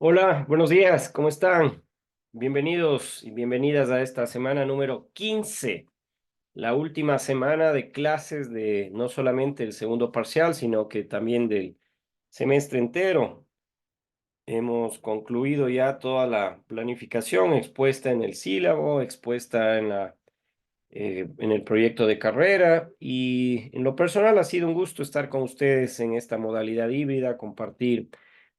Hola, buenos días, ¿cómo están? Bienvenidos y bienvenidas a esta semana número 15, la última semana de clases de no solamente el segundo parcial, sino que también del semestre entero. Hemos concluido ya toda la planificación expuesta en el sílabo, expuesta en el proyecto de carrera y en lo personal ha sido un gusto estar con ustedes en esta modalidad híbrida, compartir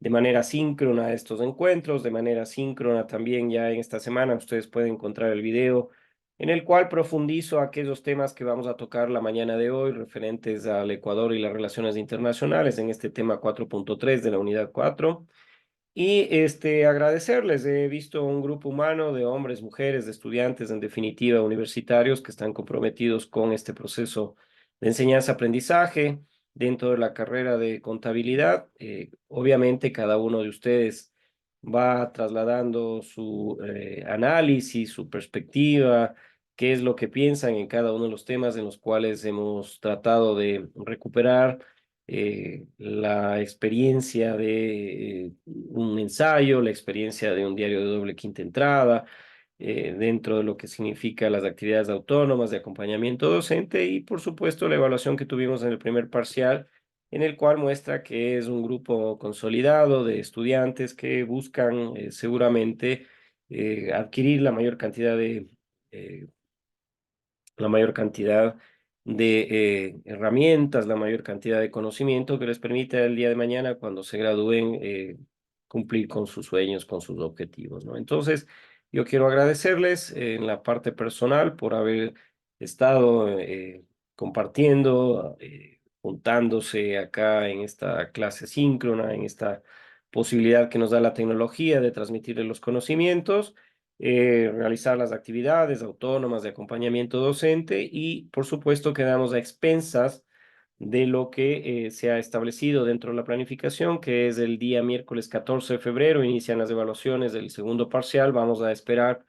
de manera síncrona estos encuentros, de manera síncrona también ya en esta semana ustedes pueden encontrar el video en el cual profundizo aquellos temas que vamos a tocar la mañana de hoy referentes al Ecuador y las relaciones internacionales en este tema 4.3 de la unidad 4. Y agradecerles, he visto un grupo humano de hombres, mujeres, de estudiantes, en definitiva, universitarios, que están comprometidos con este proceso de enseñanza-aprendizaje dentro de la carrera de contabilidad. Obviamente, cada uno de ustedes va trasladando su análisis, su perspectiva, qué es lo que piensan en cada uno de los temas en los cuales hemos tratado de recuperar la experiencia de un ensayo, la experiencia de un diario de doble quinta entrada, dentro de lo que significa las actividades autónomas de acompañamiento docente y, por supuesto, la evaluación que tuvimos en el primer parcial, en el cual muestra que es un grupo consolidado de estudiantes que buscan seguramente adquirir eh, la mayor cantidad de herramientas, la mayor cantidad de conocimiento que les permita el día de mañana, cuando se gradúen, cumplir con sus sueños, con sus objetivos, ¿no? Entonces, yo quiero agradecerles en la parte personal por haber estado compartiendo, juntándose acá en esta clase síncrona, en esta posibilidad que nos da la tecnología de transmitirles los conocimientos, realizar las actividades autónomas de acompañamiento docente y, por supuesto, quedamos a expensas de lo que se ha establecido dentro de la planificación, que es el día miércoles 14 de febrero, inician las evaluaciones del segundo parcial. Vamos a esperar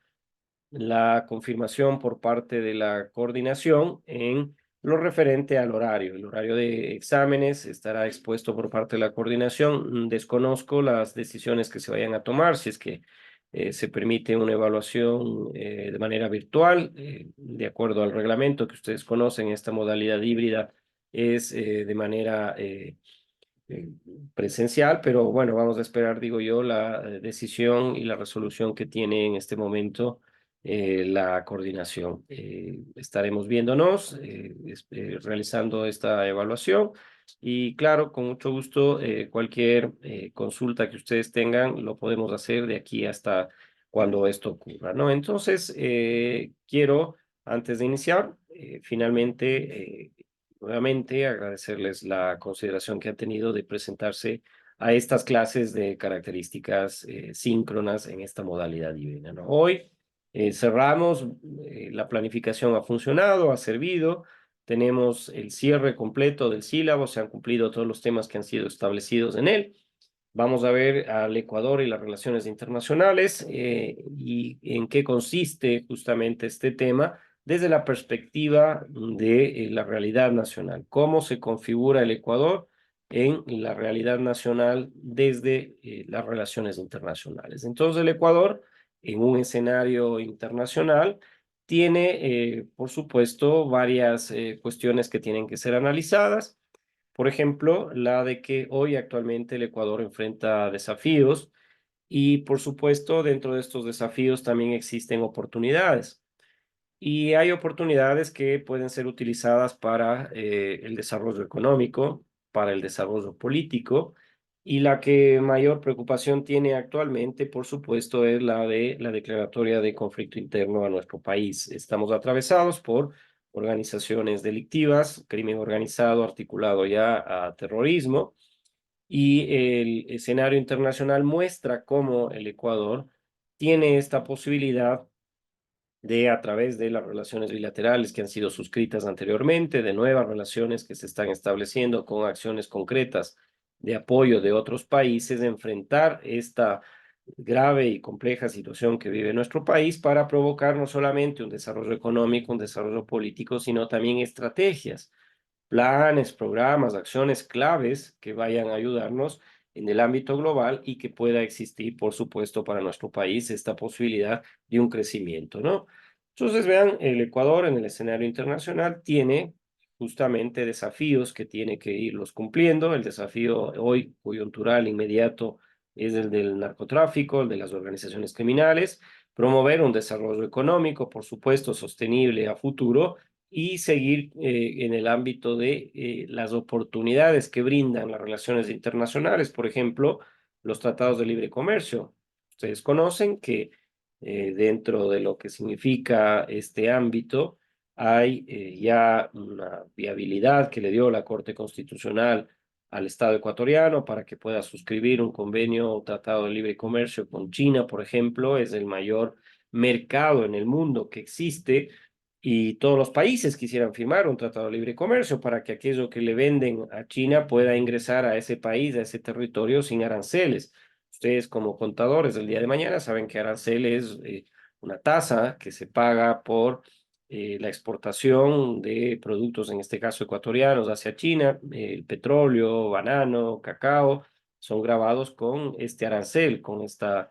la confirmación por parte de la coordinación en lo referente al horario. El horario de exámenes estará expuesto por parte de la coordinación. Desconozco las decisiones que se vayan a tomar, si es que se permite una evaluación de manera virtual, de acuerdo al reglamento que ustedes conocen. Esta modalidad híbrida es de manera eh, presencial, pero bueno, vamos a esperar, digo yo, la decisión y la resolución que tiene en este momento la coordinación. Estaremos viéndonos, realizando esta evaluación y claro, con mucho gusto, cualquier consulta que ustedes tengan lo podemos hacer de aquí hasta cuando esto ocurra, ¿no? Entonces, quiero, antes de iniciar, finalmente nuevamente agradecerles la consideración que han tenido de presentarse a estas clases de características síncronas en esta modalidad híbrida, ¿no? Hoy cerramos, la planificación ha funcionado, ha servido, tenemos el cierre completo del sílabo, se han cumplido todos los temas que han sido establecidos en él. Vamos a ver al Ecuador y las relaciones internacionales y en qué consiste justamente este tema desde la perspectiva de la realidad nacional. ¿Cómo se configura el Ecuador en la realidad nacional desde las relaciones internacionales? Entonces, el Ecuador, en un escenario internacional, tiene, por supuesto, varias cuestiones que tienen que ser analizadas. Por ejemplo, la de que hoy actualmente el Ecuador enfrenta desafíos y, por supuesto, dentro de estos desafíos también existen oportunidades. Y hay oportunidades que pueden ser utilizadas para el desarrollo económico, para el desarrollo político, y la que mayor preocupación tiene actualmente, por supuesto, es la de la declaratoria de conflicto interno a nuestro país. Estamos atravesados por organizaciones delictivas, crimen organizado articulado ya a terrorismo, y el escenario internacional muestra cómo el Ecuador tiene esta posibilidad de, a través de las relaciones bilaterales que han sido suscritas anteriormente, de nuevas relaciones que se están estableciendo con acciones concretas de apoyo de otros países, de enfrentar esta grave y compleja situación que vive nuestro país para provocar no solamente un desarrollo económico, un desarrollo político, sino también estrategias, planes, programas, acciones claves que vayan a ayudarnos en el ámbito global y que pueda existir, por supuesto, para nuestro país esta posibilidad de un crecimiento, ¿no? Entonces, vean, el Ecuador en el escenario internacional tiene justamente desafíos que tiene que irlos cumpliendo. El desafío hoy coyuntural inmediato es el del narcotráfico, el de las organizaciones criminales, promover un desarrollo económico, por supuesto, sostenible a futuro y seguir en el ámbito de las oportunidades que brindan las relaciones internacionales, por ejemplo, los tratados de libre comercio. Ustedes conocen que dentro de lo que significa este ámbito, hay ya una viabilidad que le dio la Corte Constitucional al Estado ecuatoriano para que pueda suscribir un convenio o tratado de libre comercio con China, por ejemplo. Es el mayor mercado en el mundo que existe y todos los países quisieran firmar un tratado de libre comercio para que aquello que le venden a China pueda ingresar a ese país, a ese territorio sin aranceles. Ustedes como contadores del día de mañana saben que arancel es una tasa que se paga por la exportación de productos, en este caso ecuatorianos, hacia China. El petróleo, banano, cacao, son grabados con este arancel, con esta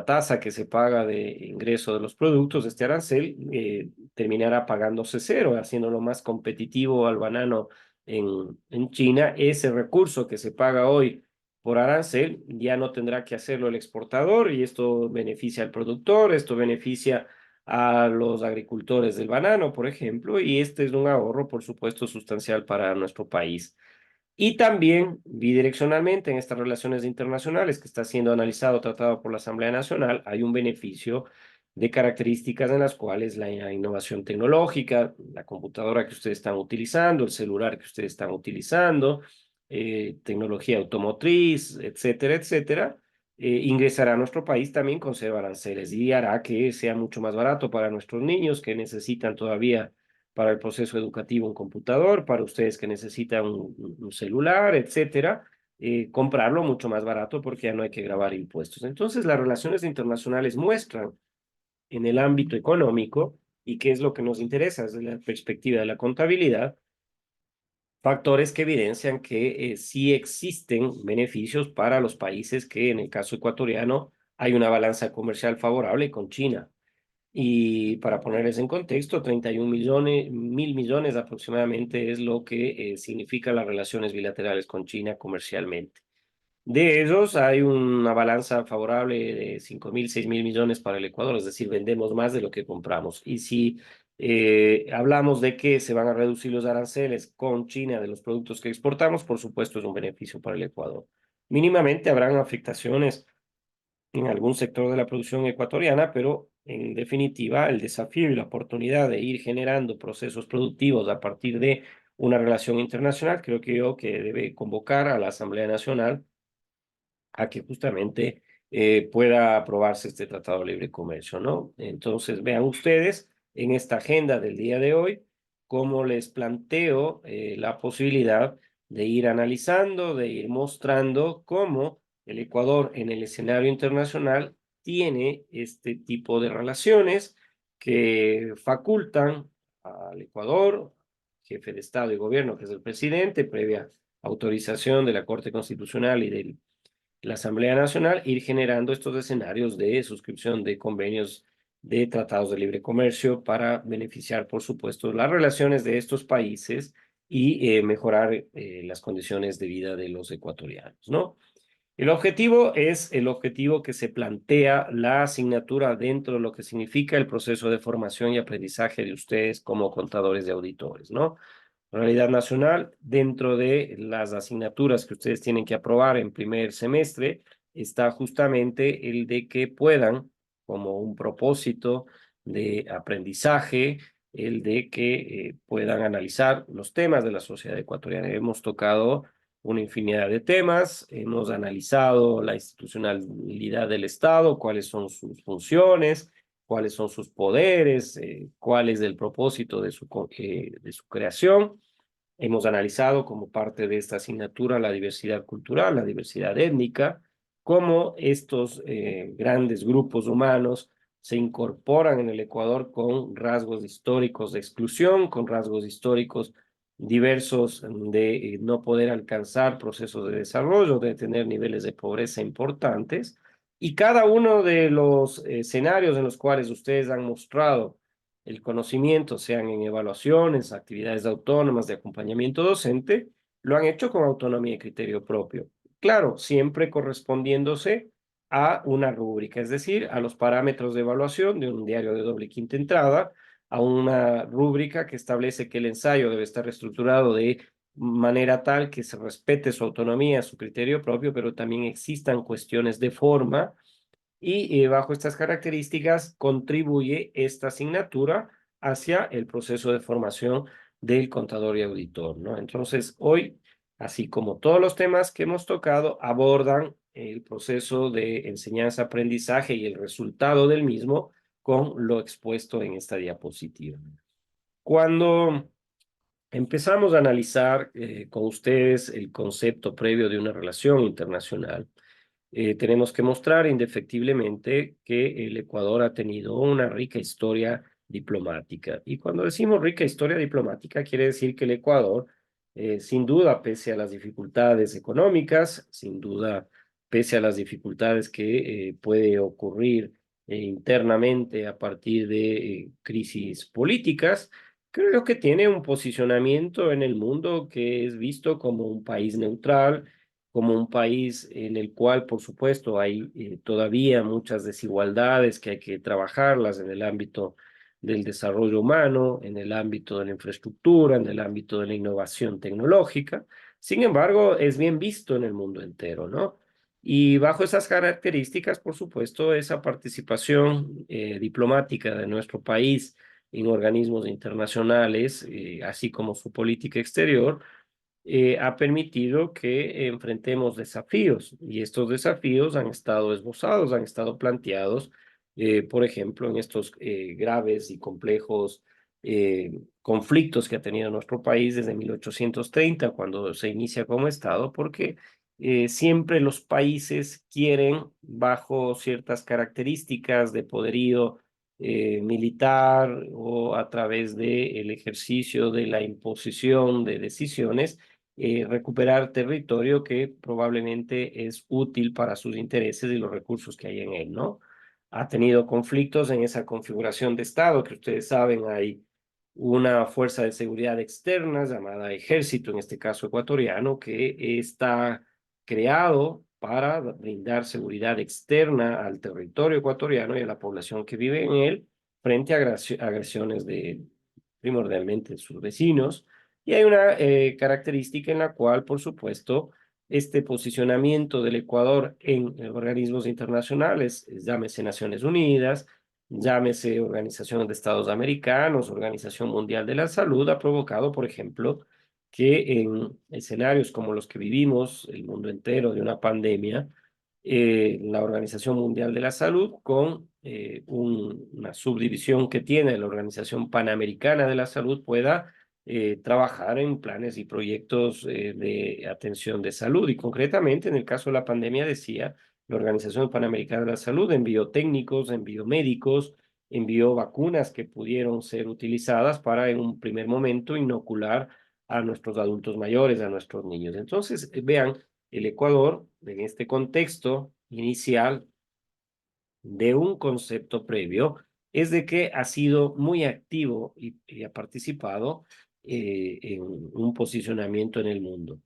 tasa que se paga de ingreso de los productos. Este arancel terminará pagándose cero, haciéndolo más competitivo al banano en China. Ese recurso que se paga hoy por arancel ya no tendrá que hacerlo el exportador y esto beneficia al productor, esto beneficia a los agricultores del banano, por ejemplo, y este es un ahorro, por supuesto, sustancial para nuestro país. Y también bidireccionalmente en estas relaciones internacionales que está siendo analizado, tratado por la Asamblea Nacional, hay un beneficio de características en las cuales la innovación tecnológica, la computadora que ustedes están utilizando, el celular que ustedes están utilizando, tecnología automotriz, etcétera, etcétera, ingresará a nuestro país también con cero aranceles y hará que sea mucho más barato para nuestros niños que necesitan todavía para el proceso educativo un computador, para ustedes que necesitan un celular, etcétera, comprarlo mucho más barato porque ya no hay que grabar impuestos. Entonces, las relaciones internacionales muestran en el ámbito económico, y qué es lo que nos interesa desde la perspectiva de la contabilidad, factores que evidencian que sí existen beneficios para los países que en el caso ecuatoriano hay una balanza comercial favorable con China. Y para ponerles en contexto, 31 mil millones aproximadamente es lo que significa las relaciones bilaterales con China comercialmente. De ellos hay una balanza favorable de 5.000, 6.000 millones para el Ecuador, es decir, vendemos más de lo que compramos. Y si hablamos de que se van a reducir los aranceles con China de los productos que exportamos, por supuesto es un beneficio para el Ecuador. Mínimamente habrán afectaciones en algún sector de la producción ecuatoriana, pero en definitiva el desafío y la oportunidad de ir generando procesos productivos a partir de una relación internacional, creo que yo que debe convocar a la Asamblea Nacional a que justamente pueda aprobarse este Tratado de Libre Comercio, ¿no? Entonces, vean ustedes en esta agenda del día de hoy cómo les planteo la posibilidad de ir analizando, de ir mostrando cómo el Ecuador en el escenario internacional tiene este tipo de relaciones que facultan al Ecuador, jefe de Estado y gobierno, que es el presidente, previa autorización de la Corte Constitucional y del la Asamblea Nacional, ir generando estos escenarios de suscripción de convenios de tratados de libre comercio para beneficiar, por supuesto, las relaciones de estos países y mejorar las condiciones de vida de los ecuatorianos, ¿no? El objetivo es el objetivo que se plantea la asignatura dentro de lo que significa el proceso de formación y aprendizaje de ustedes como contadores de auditores, ¿no? Realidad nacional, dentro de las asignaturas que ustedes tienen que aprobar en primer semestre, está justamente el de que puedan, como un propósito de aprendizaje, el de que puedan analizar los temas de la sociedad ecuatoriana. Hemos tocado una infinidad de temas, hemos analizado la institucionalidad del Estado, cuáles son sus funciones, cuáles son sus poderes, cuál es el propósito de su creación. Hemos analizado como parte de esta asignatura la diversidad cultural, la diversidad étnica, cómo estos grandes grupos humanos se incorporan en el Ecuador con rasgos históricos de exclusión, con rasgos históricos diversos de no poder alcanzar procesos de desarrollo, de tener niveles de pobreza importantes. Y cada uno de los escenarios en los cuales ustedes han mostrado el conocimiento, sean en evaluaciones, actividades autónomas de acompañamiento docente, lo han hecho con autonomía y criterio propio. Claro, siempre correspondiéndose a una rúbrica, es decir, a los parámetros de evaluación de un diario de doble quinta entrada, a una rúbrica que establece que el ensayo debe estar estructurado de manera tal que se respete su autonomía, su criterio propio, pero también existan cuestiones de forma y bajo estas características contribuye esta asignatura hacia el proceso de formación del contador y auditor, ¿no? Entonces, hoy, así como todos los temas que hemos tocado, abordan el proceso de enseñanza-aprendizaje y el resultado del mismo con lo expuesto en esta diapositiva. Cuando empezamos a analizar con ustedes el concepto previo de una relación internacional, tenemos que mostrar indefectiblemente que el Ecuador ha tenido una rica historia diplomática. Y cuando decimos rica historia diplomática, quiere decir que el Ecuador, sin duda, pese a las dificultades económicas, sin duda, pese a las dificultades que puede ocurrir internamente a partir de crisis políticas, creo que tiene un posicionamiento en el mundo que es visto como un país neutral, como un país en el cual, por supuesto, hay todavía muchas desigualdades que hay que trabajarlas en el ámbito del desarrollo humano, en el ámbito de la infraestructura, en el ámbito de la innovación tecnológica. Sin embargo, es bien visto en el mundo entero, ¿no? Y bajo esas características, por supuesto, esa participación diplomática de nuestro país en organismos internacionales, así como su política exterior, ha permitido que enfrentemos desafíos y estos desafíos han estado esbozados, han estado planteados, por ejemplo, en estos graves y complejos conflictos que ha tenido nuestro país desde 1830, cuando se inicia como Estado, porque siempre los países quieren, bajo ciertas características de poderío militar o a través del ejercicio de la imposición de decisiones, recuperar territorio que probablemente es útil para sus intereses y los recursos que hay en él, ¿no? Ha tenido conflictos en esa configuración de Estado, que ustedes saben, hay una fuerza de seguridad externa llamada ejército, en este caso ecuatoriano, que está creado para brindar seguridad externa al territorio ecuatoriano y a la población que vive en él frente a agresiones de primordialmente sus vecinos. Y hay una característica en la cual, por supuesto, este posicionamiento del Ecuador en organismos internacionales, llámese Naciones Unidas, llámese Organización de Estados Americanos, Organización Mundial de la Salud, ha provocado, por ejemplo, que en escenarios como los que vivimos, el mundo entero, de una pandemia, la Organización Mundial de la Salud, con una subdivisión que tiene la Organización Panamericana de la Salud, pueda trabajar en planes y proyectos de atención de salud. Y concretamente, en el caso de la pandemia, decía, la Organización Panamericana de la Salud envió técnicos, envió médicos, envió vacunas que pudieron ser utilizadas para, en un primer momento, inocular a nuestros adultos mayores, a nuestros niños. Entonces, vean, el Ecuador, en este contexto inicial de un concepto previo, es de que ha sido muy activo y ha participado en un posicionamiento en el mundo.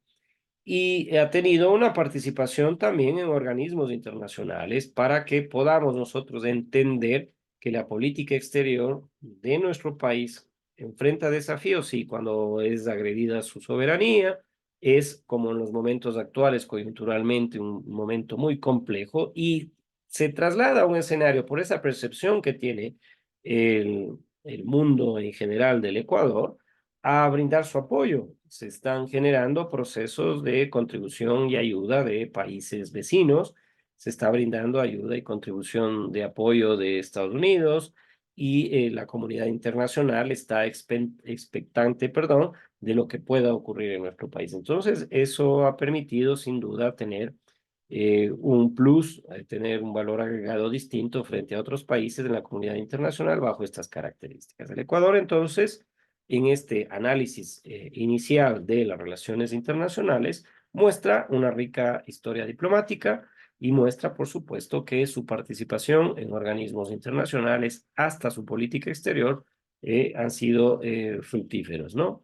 Y ha tenido una participación también en organismos internacionales para que podamos nosotros entender que la política exterior de nuestro país enfrenta desafíos, sí, cuando es agredida su soberanía, es como en los momentos actuales, coyunturalmente, un momento muy complejo y se traslada a un escenario por esa percepción que tiene el mundo en general del Ecuador a brindar su apoyo. Se están generando procesos de contribución y ayuda de países vecinos, se está brindando ayuda y contribución de apoyo de Estados Unidos y la comunidad internacional está expectante, perdón, de lo que pueda ocurrir en nuestro país. Entonces, eso ha permitido sin duda tener un plus, tener un valor agregado distinto frente a otros países en la comunidad internacional bajo estas características. El Ecuador, entonces, en este análisis inicial de las relaciones internacionales, muestra una rica historia diplomática y muestra, por supuesto, que su participación en organismos internacionales hasta su política exterior han sido fructíferos, ¿no?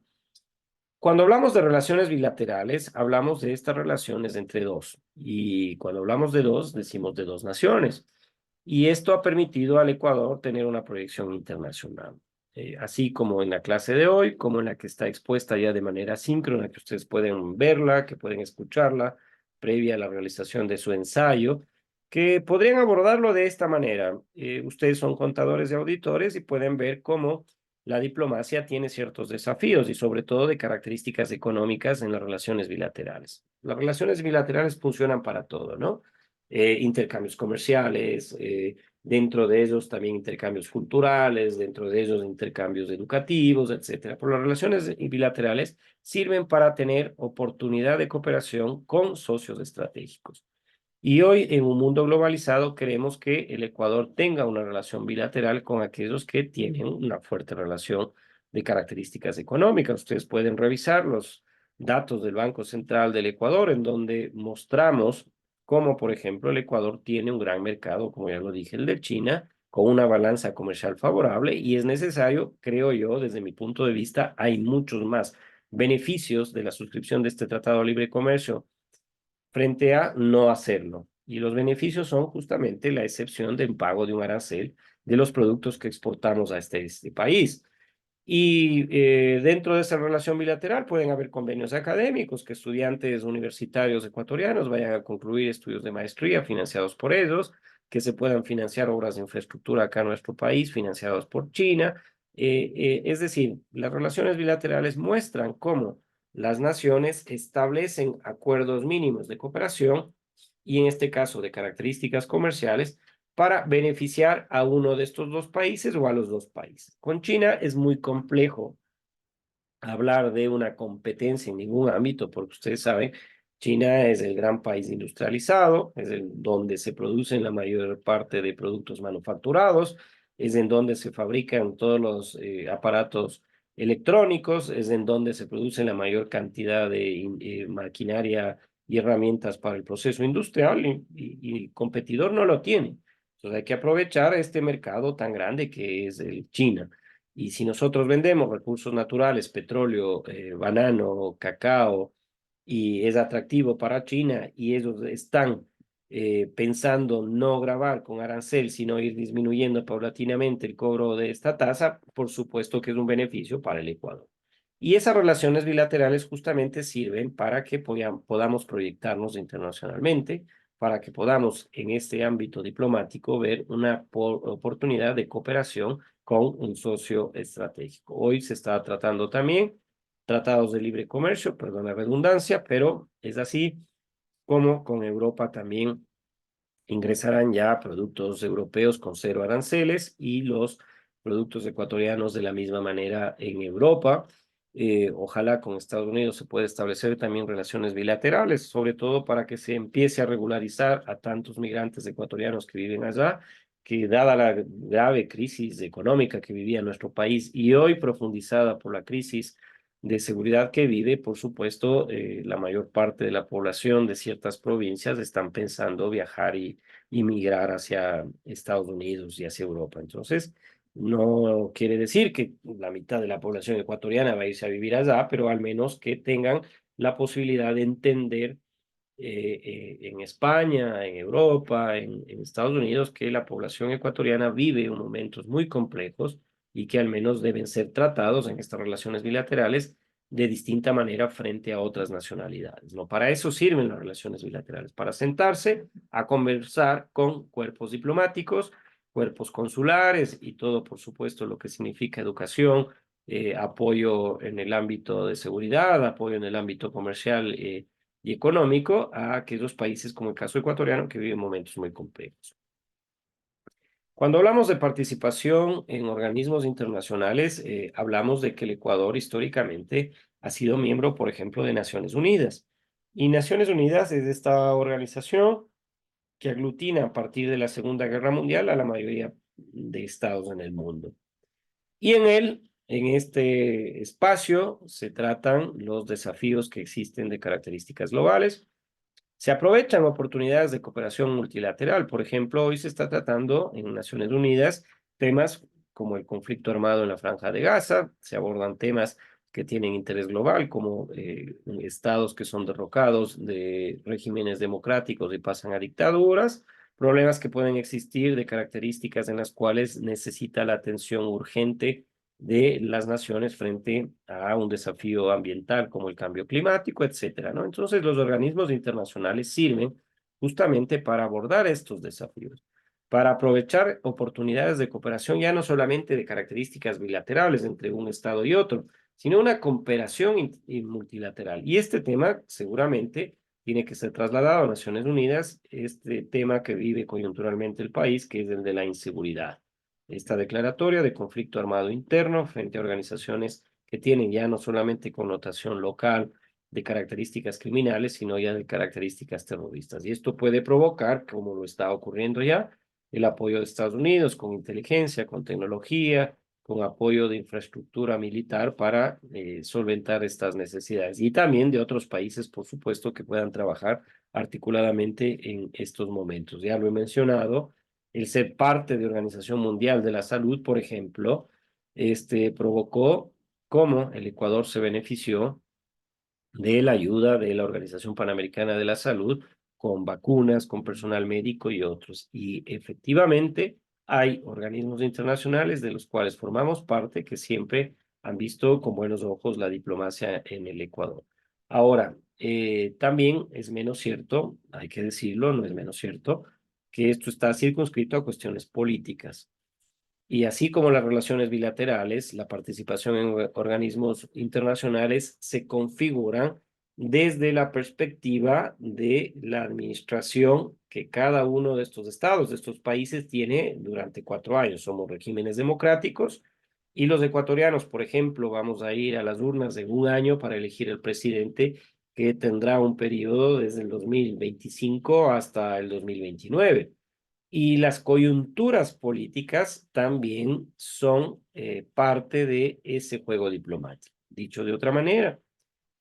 Cuando hablamos de relaciones bilaterales, hablamos de estas relaciones entre dos. Y cuando hablamos de dos, decimos de dos naciones. Y esto ha permitido al Ecuador tener una proyección internacional. Así como en la clase de hoy, como en la que está expuesta ya de manera síncrona, que ustedes pueden verla, que pueden escucharla, previa a la realización de su ensayo, que podrían abordarlo de esta manera. Ustedes son contadores y auditores y pueden ver cómo la diplomacia tiene ciertos desafíos y sobre todo de características económicas en las relaciones bilaterales. Las relaciones bilaterales funcionan para todo, ¿no? Intercambios comerciales, dentro de ellos también intercambios culturales, dentro de ellos intercambios educativos, etcétera. Pero las relaciones bilaterales sirven para tener oportunidad de cooperación con socios estratégicos. Y hoy, en un mundo globalizado, queremos que el Ecuador tenga una relación bilateral con aquellos que tienen una fuerte relación de características económicas. Ustedes pueden revisar los datos del Banco Central del Ecuador, en donde mostramos cómo, por ejemplo, el Ecuador tiene un gran mercado, como ya lo dije, el de China, con una balanza comercial favorable, y es necesario, creo yo, desde mi punto de vista, hay muchos más beneficios de la suscripción de este Tratado de Libre Comercio frente a no hacerlo. Y los beneficios son justamente la excepción del pago de un arancel de los productos que exportamos a este país. Y dentro de esa relación bilateral pueden haber convenios académicos, que estudiantes universitarios ecuatorianos vayan a concluir estudios de maestría financiados por ellos, que se puedan financiar obras de infraestructura acá en nuestro país financiadas por China. Es decir, las relaciones bilaterales muestran cómo las naciones establecen acuerdos mínimos de cooperación y en este caso de características comerciales para beneficiar a uno de estos dos países o a los dos países. Con China es muy complejo hablar de una competencia en ningún ámbito, porque ustedes saben, China es el gran país industrializado, es donde se producen la mayor parte de productos manufacturados, es en donde se fabrican todos los aparatos electrónicos, es en donde se produce la mayor cantidad de maquinaria y herramientas para el proceso industrial y el competidor no lo tiene. Entonces hay que aprovechar este mercado tan grande que es el China. Y si nosotros vendemos recursos naturales, petróleo, banano, cacao, y es atractivo para China y ellos están pensando no grabar con arancel, sino ir disminuyendo paulatinamente el cobro de esta tasa, por supuesto que es un beneficio para el Ecuador. Y esas relaciones bilaterales justamente sirven para que podamos proyectarnos internacionalmente, para que podamos en este ámbito diplomático ver una oportunidad de cooperación con un socio estratégico. Hoy se está tratando también tratados de libre comercio, perdón la redundancia, pero es así como con Europa también ingresarán ya productos europeos con cero aranceles y los productos ecuatorianos de la misma manera en Europa. Ojalá con Estados Unidos se pueda establecer también relaciones bilaterales, sobre todo para que se empiece a regularizar a tantos migrantes ecuatorianos que viven allá, que dada la grave crisis económica que vivía nuestro país y hoy profundizada por la crisis de seguridad que vive, por supuesto, la mayor parte de la población de ciertas provincias están pensando viajar y migrar hacia Estados Unidos y hacia Europa. Entonces, no quiere decir que la mitad de la población ecuatoriana va a irse a vivir allá, pero al menos que tengan la posibilidad de entender en España, en Europa, en Estados Unidos, que la población ecuatoriana vive momentos muy complejos y que al menos deben ser tratados en estas relaciones bilaterales de distinta manera frente a otras nacionalidades, ¿no? Para eso sirven las relaciones bilaterales, para sentarse a conversar con cuerpos diplomáticos, cuerpos consulares y todo, por supuesto, lo que significa educación, apoyo en el ámbito de seguridad, apoyo en el ámbito comercial y económico a aquellos países como el caso ecuatoriano que viven momentos muy complejos. Cuando hablamos de participación en organismos internacionales, hablamos de que el Ecuador históricamente ha sido miembro, por ejemplo, de Naciones Unidas. Y Naciones Unidas es esta organización que aglutina a partir de la Segunda Guerra Mundial a la mayoría de estados en el mundo. Y en él En este espacio se tratan los desafíos que existen de características globales. Se aprovechan oportunidades de cooperación multilateral. Por ejemplo, hoy se está tratando en Naciones Unidas temas como el conflicto armado en la Franja de Gaza, se abordan temas que tienen interés global, como estados que son derrocados de regímenes democráticos y pasan a dictaduras, problemas que pueden existir de características en las cuales necesita la atención urgente de las naciones frente a un desafío ambiental como el cambio climático, etcétera, ¿no? Entonces, los organismos internacionales sirven justamente para abordar estos desafíos, para aprovechar oportunidades de cooperación ya no solamente de características bilaterales entre un Estado y otro, sino una cooperación multilateral. Y este tema seguramente tiene que ser trasladado a Naciones Unidas, este tema que vive coyunturalmente el país, que es el de la inseguridad. Esta declaratoria de conflicto armado interno frente a organizaciones que tienen ya no solamente connotación local de características criminales, sino ya de características terroristas. Y esto puede provocar, como lo está ocurriendo ya, el apoyo de Estados Unidos con inteligencia, con tecnología, con apoyo de infraestructura militar para solventar estas necesidades. Y también de otros países, por supuesto, que puedan trabajar articuladamente en estos momentos. Ya lo he mencionado, el ser parte de Organización Mundial de la Salud, por ejemplo, provocó cómo el Ecuador se benefició de la ayuda de la Organización Panamericana de la Salud con vacunas, con personal médico y otros. Y efectivamente hay organismos internacionales de los cuales formamos parte que siempre han visto con buenos ojos la diplomacia en el Ecuador. Ahora, también es menos cierto, hay que decirlo, no es menos cierto, que esto está circunscrito a cuestiones políticas. Y así como las relaciones bilaterales, la participación en organismos internacionales se configuran desde la perspectiva de la administración que cada uno de estos estados, de estos países, tiene durante 4 años. Somos regímenes democráticos y los ecuatorianos, por ejemplo, vamos a ir a las urnas de un año para elegir el presidente que tendrá un periodo desde el 2025 hasta el 2029. Y las coyunturas políticas también son parte de ese juego diplomático. Dicho de otra manera,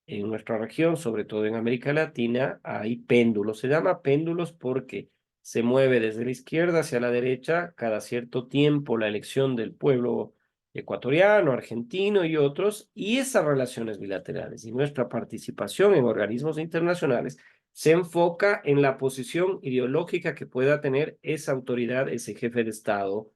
en nuestra región, sobre todo en América Latina, hay péndulos. Se llama péndulos porque se mueve desde la izquierda hacia la derecha cada cierto tiempo la elección del pueblo ecuatoriano, argentino y otros, y esas relaciones bilaterales y nuestra participación en organismos internacionales se enfoca en la posición ideológica que pueda tener esa autoridad, ese jefe de Estado,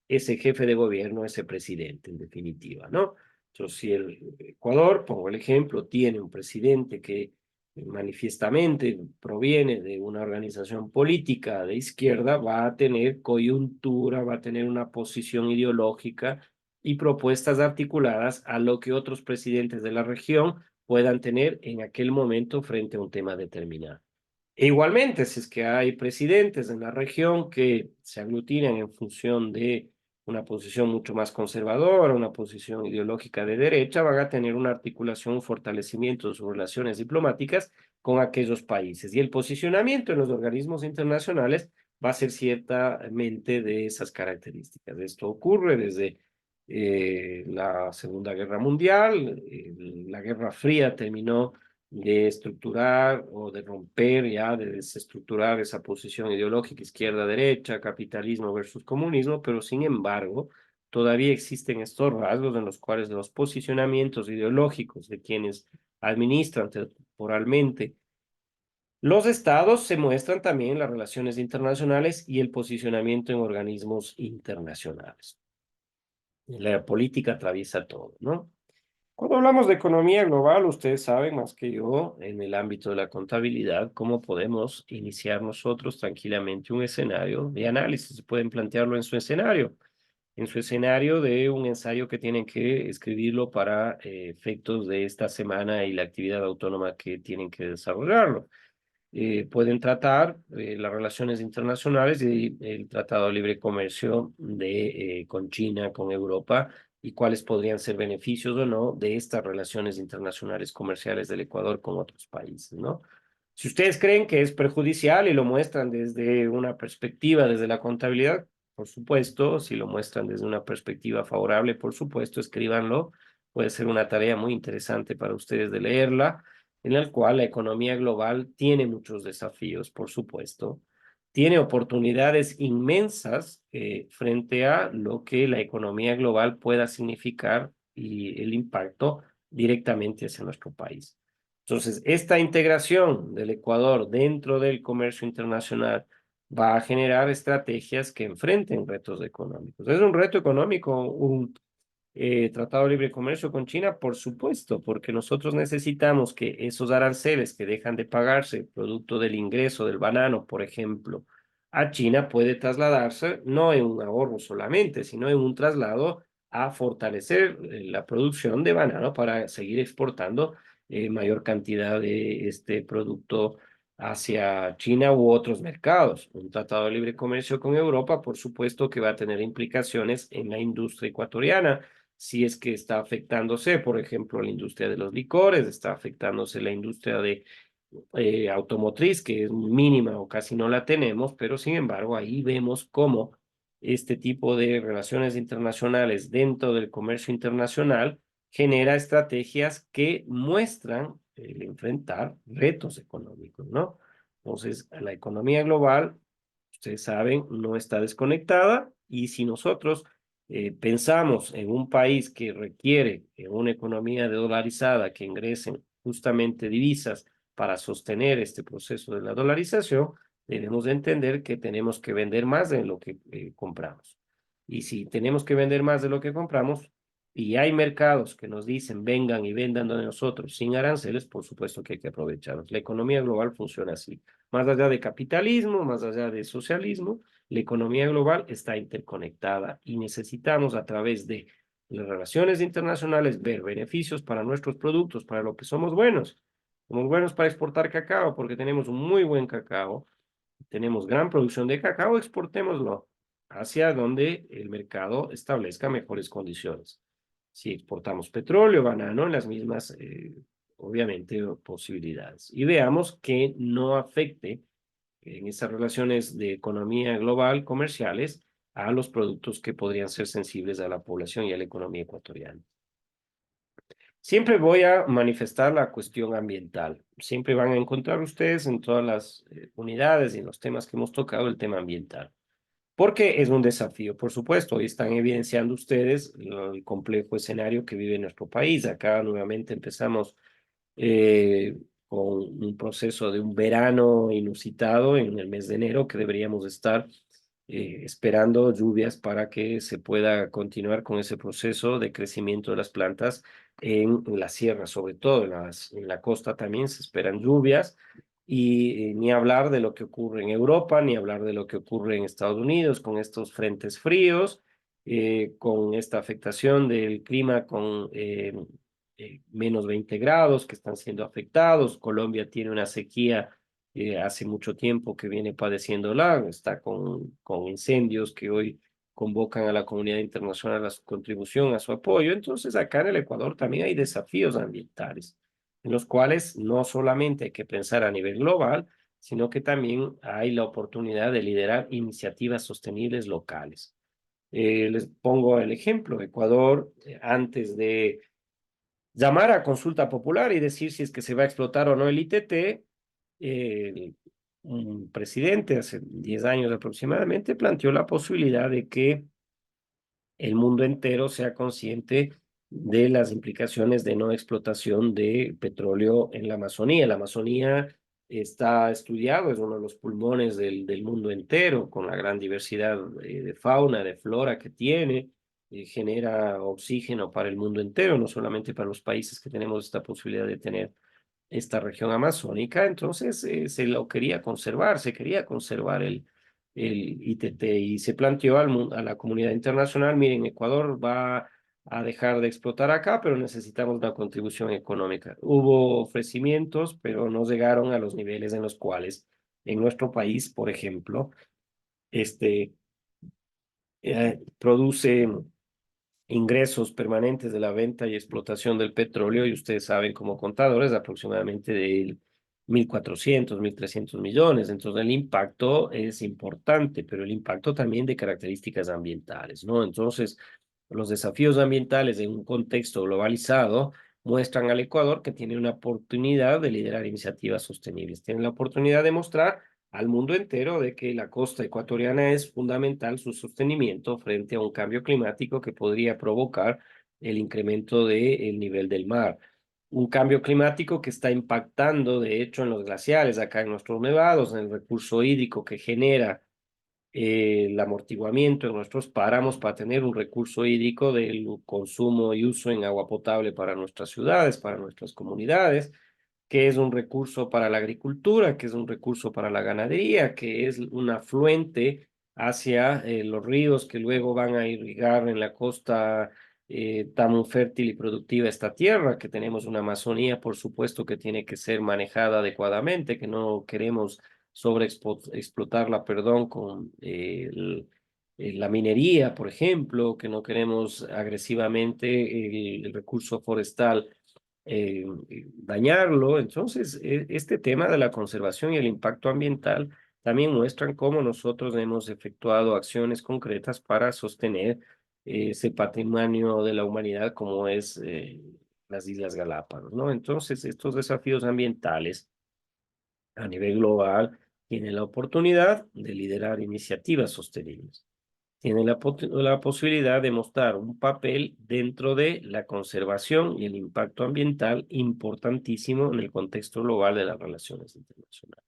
ese jefe de gobierno, ese presidente, en definitiva, ¿no? Entonces, si el Ecuador, pongo el ejemplo, tiene un presidente que manifiestamente proviene de una organización política de izquierda, va a tener coyuntura, va a tener una posición ideológica y propuestas articuladas a lo que otros presidentes de la región puedan tener en aquel momento frente a un tema determinado. E igualmente, si es que hay presidentes en la región que se aglutinan en función de una posición mucho más conservadora, una posición ideológica de derecha, van a tener una articulación, un fortalecimiento de sus relaciones diplomáticas con aquellos países. Y el posicionamiento en los organismos internacionales va a ser ciertamente de esas características. Esto ocurre desde la Segunda Guerra Mundial, la Guerra Fría terminó de estructurar o de romper ya, de desestructurar esa posición ideológica izquierda-derecha, capitalismo versus comunismo, pero sin embargo, todavía existen estos rasgos en los cuales los posicionamientos ideológicos de quienes administran temporalmente los estados se muestran también en las relaciones internacionales y el posicionamiento en organismos internacionales. La política atraviesa todo, ¿no? Cuando hablamos de economía global, ustedes saben más que yo en el ámbito de la contabilidad cómo podemos iniciar nosotros tranquilamente un escenario de análisis. Pueden plantearlo en su escenario de un ensayo que tienen que escribirlo para efectos de esta semana y la actividad autónoma que tienen que desarrollarlo. Pueden tratar las relaciones internacionales y el Tratado de Libre Comercio con China, con Europa, y cuáles podrían ser beneficios o no de estas relaciones internacionales comerciales del Ecuador con otros países, ¿no? Si ustedes creen que es perjudicial y lo muestran desde una perspectiva, desde la contabilidad, por supuesto, si lo muestran desde una perspectiva favorable, por supuesto, escríbanlo. Puede ser una tarea muy interesante para ustedes de leerla, en la cual la economía global tiene muchos desafíos, por supuesto. Tiene oportunidades inmensas frente a lo que la economía global pueda significar y el impacto directamente hacia nuestro país. Entonces, esta integración del Ecuador dentro del comercio internacional va a generar estrategias que enfrenten retos económicos. ¿Es un reto económico un tratado de libre comercio con China? Por supuesto, porque nosotros necesitamos que esos aranceles que dejan de pagarse producto del ingreso del banano, por ejemplo, a China puede trasladarse no en un ahorro solamente, sino en un traslado a fortalecer la producción de banano para seguir exportando mayor cantidad de este producto hacia China u otros mercados. Un tratado de libre comercio con Europa, por supuesto que va a tener implicaciones en la industria ecuatoriana, si es que está afectándose, por ejemplo, la industria de los licores, está afectándose la industria de automotriz, que es mínima o casi no la tenemos, pero sin embargo ahí vemos cómo este tipo de relaciones internacionales dentro del comercio internacional genera estrategias que muestran el enfrentar retos económicos, ¿no? Entonces, la economía global, ustedes saben, no está desconectada y si nosotros pensamos en un país que requiere una economía dolarizada, que ingresen justamente divisas para sostener este proceso de la dolarización, debemos de entender que tenemos que vender más de lo que compramos. Y si tenemos que vender más de lo que compramos, y hay mercados que nos dicen vengan y vendan de nosotros sin aranceles, por supuesto que hay que aprovecharlos. La economía global funciona así. Más allá de capitalismo, más allá de socialismo, la economía global está interconectada y necesitamos a través de las relaciones internacionales ver beneficios para nuestros productos, para lo que somos buenos. Somos buenos para exportar cacao porque tenemos un muy buen cacao, tenemos gran producción de cacao, exportémoslo hacia donde el mercado establezca mejores condiciones. Si exportamos petróleo, banano, en las mismas, obviamente, posibilidades. Y veamos que no afecte en esas relaciones de economía global comerciales a los productos que podrían ser sensibles a la población y a la economía ecuatoriana. Siempre voy a manifestar la cuestión ambiental. Siempre van a encontrar ustedes en todas las unidades y en los temas que hemos tocado el tema ambiental. Porque es un desafío, por supuesto. Hoy están evidenciando ustedes el complejo escenario que vive nuestro país. Acá nuevamente empezamos eh, con un proceso de un verano inusitado en el mes de enero que deberíamos estar esperando lluvias para que se pueda continuar con ese proceso de crecimiento de las plantas en la sierra, sobre todo en la costa también se esperan lluvias y ni hablar de lo que ocurre en Europa, ni hablar de lo que ocurre en Estados Unidos con estos frentes fríos, con esta afectación del clima con menos 20 grados que están siendo afectados. Colombia tiene una sequía hace mucho tiempo que viene padeciéndola, está con incendios que hoy convocan a la comunidad internacional a su contribución, a su apoyo. Entonces, acá en el Ecuador también hay desafíos ambientales, en los cuales no solamente hay que pensar a nivel global, sino que también hay la oportunidad de liderar iniciativas sostenibles locales. Les pongo el ejemplo, Ecuador, antes de llamar a consulta popular y decir si es que se va a explotar o no el ITT, un presidente hace 10 años aproximadamente planteó la posibilidad de que el mundo entero sea consciente de las implicaciones de no explotación de petróleo en la Amazonía. La Amazonía está estudiado, es uno de los pulmones del mundo entero, con la gran diversidad de fauna, de flora que tiene, genera oxígeno para el mundo entero, no solamente para los países que tenemos esta posibilidad de tener esta región amazónica, entonces se lo quería conservar, se quería conservar el ITT y se planteó a la comunidad internacional, miren, Ecuador va a dejar de explotar acá, pero necesitamos una contribución económica. Hubo ofrecimientos, pero no llegaron a los niveles en los cuales en nuestro país, por ejemplo, este produce ingresos permanentes de la venta y explotación del petróleo, y ustedes saben como contadores aproximadamente del 1.400, 1.300 millones. Entonces el impacto es importante, pero el impacto también de características ambientales, ¿no? Entonces, los desafíos ambientales en un contexto globalizado muestran al Ecuador que tiene una oportunidad de liderar iniciativas sostenibles. Tiene la oportunidad de mostrar al mundo entero de que la costa ecuatoriana es fundamental su sostenimiento frente a un cambio climático que podría provocar el incremento del nivel del mar. Un cambio climático que está impactando, de hecho, en los glaciares, acá en nuestros nevados, en el recurso hídrico que genera el amortiguamiento en nuestros páramos para tener un recurso hídrico del consumo y uso en agua potable para nuestras ciudades, para nuestras comunidades, que es un recurso para la agricultura, que es un recurso para la ganadería, que es un afluente hacia los ríos que luego van a irrigar en la costa tan fértil y productiva esta tierra, que tenemos una Amazonía, por supuesto, que tiene que ser manejada adecuadamente, que no queremos sobreexplotarla, perdón, con la minería, por ejemplo, que no queremos agresivamente el recurso forestal dañarlo. Entonces, este tema de la conservación y el impacto ambiental también muestran cómo nosotros hemos efectuado acciones concretas para sostener ese patrimonio de la humanidad como es las Islas Galápagos, ¿no? Entonces, estos desafíos ambientales a nivel global tienen la oportunidad de liderar iniciativas sostenibles. Tiene la posibilidad de mostrar un papel dentro de la conservación y el impacto ambiental importantísimo en el contexto global de las relaciones internacionales.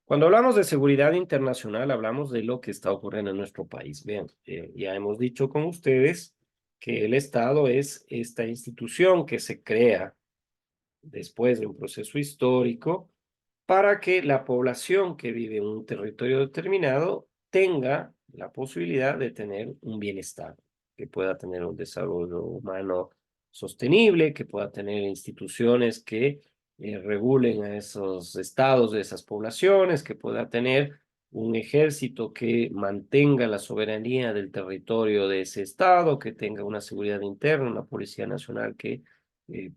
Cuando hablamos de seguridad internacional, hablamos de lo que está ocurriendo en nuestro país. Vean, ya hemos dicho con ustedes que el Estado es esta institución que se crea después de un proceso histórico para que la población que vive en un territorio determinado tenga la posibilidad de tener un bienestar, que pueda tener un desarrollo humano sostenible, que pueda tener instituciones que regulen a esos estados de esas poblaciones, que pueda tener un ejército que mantenga la soberanía del territorio de ese estado, que tenga una seguridad interna, una policía nacional que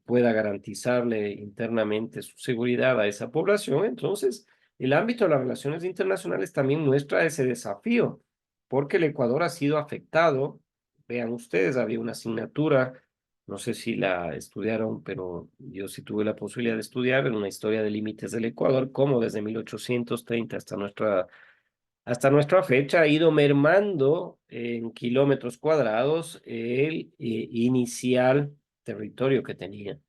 pueda garantizarle internamente su seguridad a esa población. Entonces, el ámbito de las relaciones internacionales también muestra ese desafío, porque el Ecuador ha sido afectado. Vean ustedes, había una asignatura, no sé si la estudiaron, pero yo sí tuve la posibilidad de estudiar en una historia de límites del Ecuador, cómo desde 1830 hasta nuestra fecha ha ido mermando en kilómetros cuadrados el inicial territorio que tenía.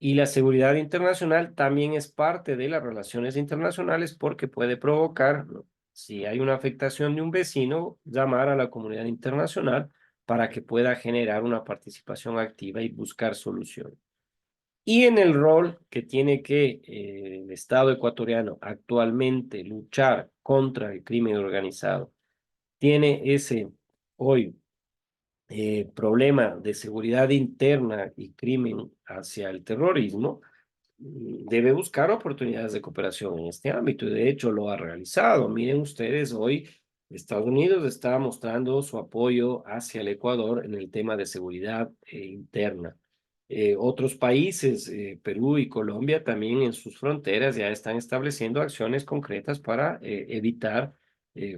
Y la seguridad internacional también es parte de las relaciones internacionales porque puede provocar, ¿no? Si hay una afectación de un vecino, llamar a la comunidad internacional para que pueda generar una participación activa y buscar soluciones. Y en el rol que tiene que el Estado ecuatoriano actualmente luchar contra el crimen organizado, tiene ese hoy problema de seguridad interna y crimen hacia el terrorismo, debe buscar oportunidades de cooperación en este ámbito y de hecho lo ha realizado. Miren ustedes, hoy Estados Unidos está mostrando su apoyo hacia el Ecuador en el tema de seguridad interna. Otros países, Perú y Colombia, también en sus fronteras ya están estableciendo acciones concretas para evitar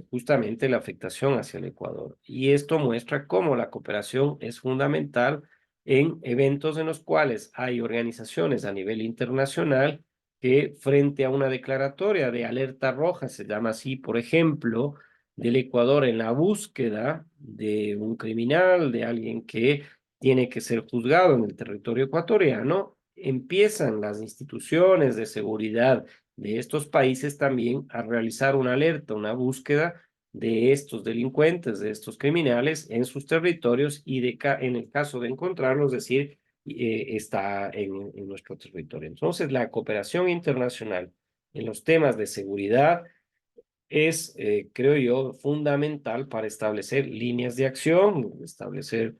justamente la afectación hacia el Ecuador. Y esto muestra cómo la cooperación es fundamental en eventos en los cuales hay organizaciones a nivel internacional que frente a una declaratoria de alerta roja, se llama así, por ejemplo, del Ecuador en la búsqueda de un criminal, de alguien que tiene que ser juzgado en el territorio ecuatoriano, empiezan las instituciones de seguridad de estos países también a realizar una alerta, una búsqueda de estos delincuentes, de estos criminales en sus territorios y en el caso de encontrarlos, decir, está en nuestro territorio. Entonces, la cooperación internacional en los temas de seguridad es, creo yo, fundamental para establecer líneas de acción, establecer